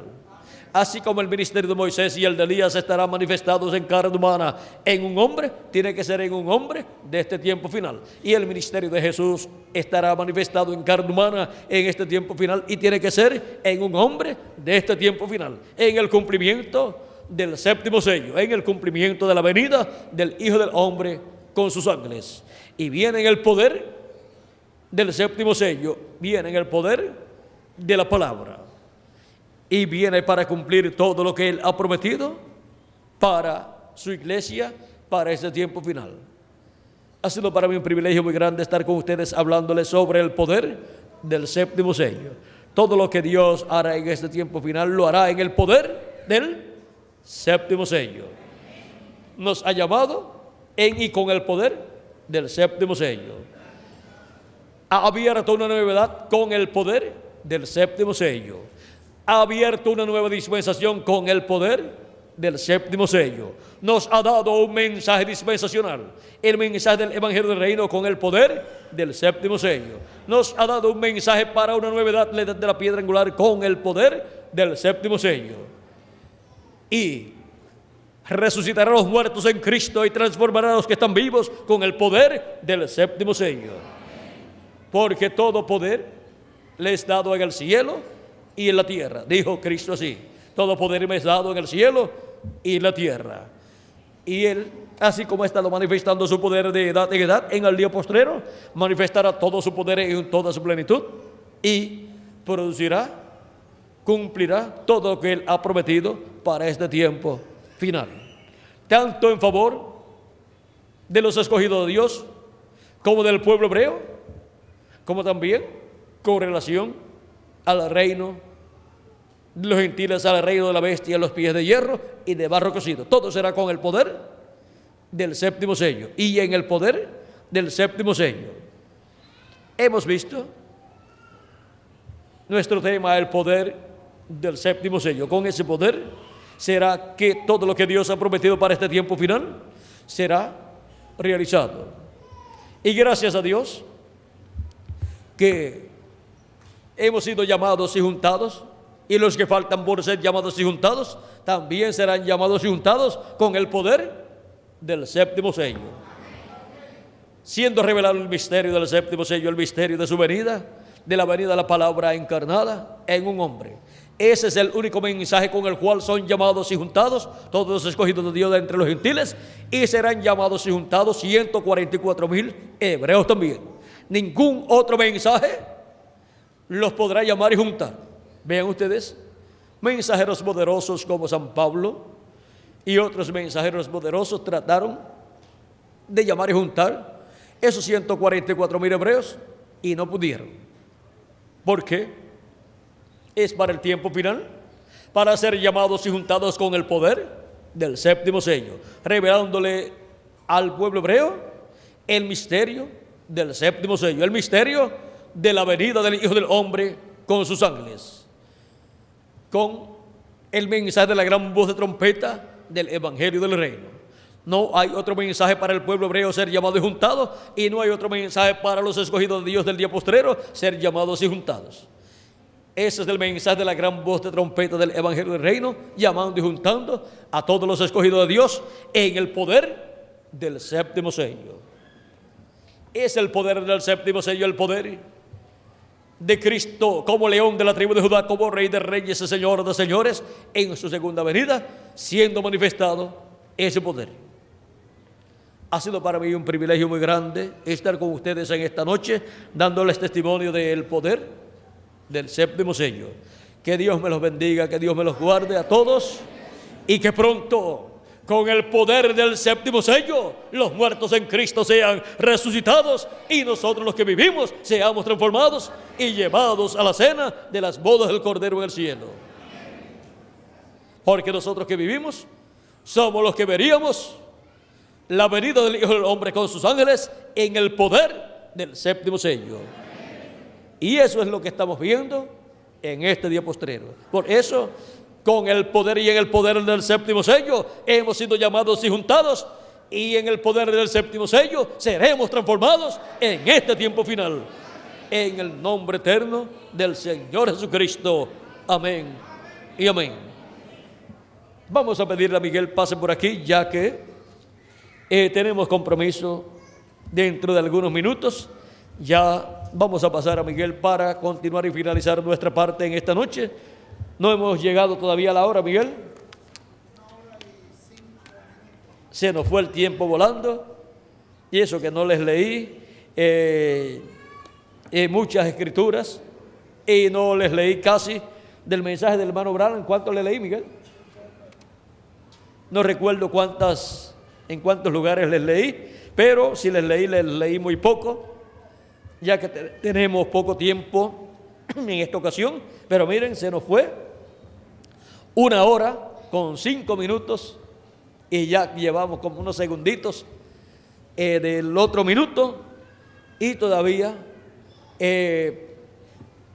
Así como el ministerio de Moisés y el de Elías estarán manifestados en carne humana en un hombre, tiene que ser en un hombre de este tiempo final. Y el ministerio de Jesús estará manifestado en carne humana en este tiempo final y tiene que ser en un hombre de este tiempo final, en el cumplimiento del séptimo sello, en el cumplimiento de la venida del Hijo del Hombre con sus ángeles. Y viene en el poder del séptimo sello, viene en el poder de la palabra. Y viene para cumplir todo lo que Él ha prometido para su iglesia, para ese tiempo final. Ha sido para mí un privilegio muy grande estar con ustedes hablándoles sobre el poder del séptimo sello. Todo lo que Dios hará en este tiempo final lo hará en el poder del séptimo sello. Nos ha llamado en y con el poder del séptimo sello. Ha abierto una nueva edad con el poder del séptimo sello. Ha abierto una nueva dispensación con el poder del séptimo sello. Nos ha dado un mensaje dispensacional, el mensaje del Evangelio del Reino con el poder del séptimo sello. Nos ha dado un mensaje para una nueva edad, la edad de la piedra angular, con el poder del séptimo sello. Y resucitará a los muertos en Cristo y transformará a los que están vivos con el poder del séptimo sello. Porque todo poder le es dado en el cielo y en la tierra. Dijo Cristo así: todo poder me es dado en el cielo y en la tierra. Y Él, así como ha estado manifestando su poder de edad en edad, en el día postrero manifestará todo su poder en toda su plenitud y producirá, cumplirá todo lo que Él ha prometido para este tiempo final, tanto en favor de los escogidos de Dios como del pueblo hebreo, como también con relación al reino de los gentiles, al reino de la bestia, a los pies de hierro y de barro cocido. Todo será con el poder del séptimo sello y en el poder del séptimo sello. Hemos visto nuestro tema, el poder del séptimo sello. Con ese poder será que todo lo que Dios ha prometido para este tiempo final será realizado. Y gracias a Dios que hemos sido llamados y juntados, y los que faltan por ser llamados y juntados también serán llamados y juntados con el poder del séptimo sello, siendo revelado el misterio del séptimo sello, el misterio de su venida, de la venida de la palabra encarnada en un hombre. Ese es el único mensaje con el cual son llamados y juntados todos los escogidos de Dios de entre los gentiles, y serán llamados y juntados 144,000 hebreos también. Ningún otro mensaje los podrá llamar y juntar. Vean ustedes, mensajeros poderosos como San Pablo y otros mensajeros poderosos trataron de llamar y juntar esos 144,000 hebreos y no pudieron. ¿Por qué? Es para el tiempo final, para ser llamados y juntados con el poder del séptimo sello, revelándole al pueblo hebreo el misterio del séptimo sello, el misterio de la venida del Hijo del Hombre con sus ángeles, con el mensaje de la gran voz de trompeta del Evangelio del Reino. No hay otro mensaje para el pueblo hebreo ser llamado y juntado, y no hay otro mensaje para los escogidos de Dios del día postrero ser llamados y juntados. Ese es el mensaje de la gran voz de trompeta del Evangelio del Reino, llamando y juntando a todos los escogidos de Dios en el poder del séptimo sello. Es el poder del séptimo sello, el poder de Cristo como león de la tribu de Judá, como rey de reyes y señor de señores, en su segunda venida, siendo manifestado ese poder. Ha sido para mí un privilegio muy grande estar con ustedes en esta noche, dándoles testimonio del poder del séptimo sello. Que Dios me los bendiga, que Dios me los guarde a todos, y que pronto, con el poder del séptimo sello, los muertos en Cristo sean resucitados y nosotros los que vivimos seamos transformados y llevados a la cena de las bodas del Cordero en el cielo. Porque nosotros que vivimos somos los que veríamos la venida del Hijo del Hombre con sus ángeles en el poder del séptimo sello. Y eso es lo que estamos viendo en este día postrero. Por eso, con el poder y en el poder del séptimo sello, hemos sido llamados y juntados, y en el poder del séptimo sello seremos transformados en este tiempo final. En el nombre eterno del Señor Jesucristo. Amén y amén. Vamos a pedirle a Miguel pase por aquí, ya que tenemos compromiso dentro de algunos minutos. Ya vamos a pasar a Miguel para continuar y finalizar nuestra parte en esta noche. No hemos llegado todavía a la hora, Miguel. Se nos fue el tiempo volando, y eso que no les leí muchas escrituras, y no les leí casi del mensaje del hermano Branham. ¿Cuánto le leí, Miguel? No recuerdo en cuántos lugares les leí, pero si les leí muy poco, ya que tenemos poco tiempo en esta ocasión. Pero miren, se nos fue 1 hora con 5 minutos, y ya llevamos como unos segunditos del otro minuto, y todavía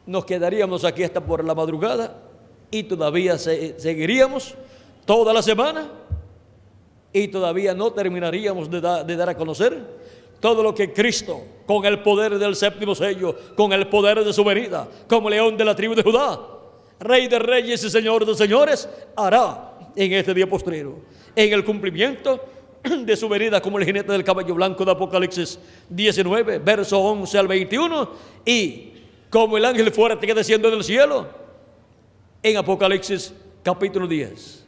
nos quedaríamos aquí hasta por la madrugada, y todavía seguiríamos toda la semana, y todavía no terminaríamos de dar a conocer todo lo que Cristo, con el poder del séptimo sello, con el poder de su venida, como león de la tribu de Judá, Rey de reyes y Señor de señores, hará en este día postrero, en el cumplimiento de su venida como el jinete del caballo blanco de Apocalipsis 19, verso 11 al 21, y como el ángel fuerte que desciende del cielo en Apocalipsis capítulo 10.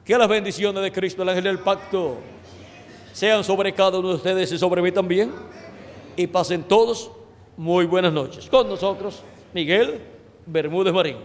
Que las bendiciones de Cristo, el ángel del pacto, sean sobre cada uno de ustedes y sobre mí también, y pasen todos muy buenas noches. Con nosotros, Miguel Bermúdez Marín.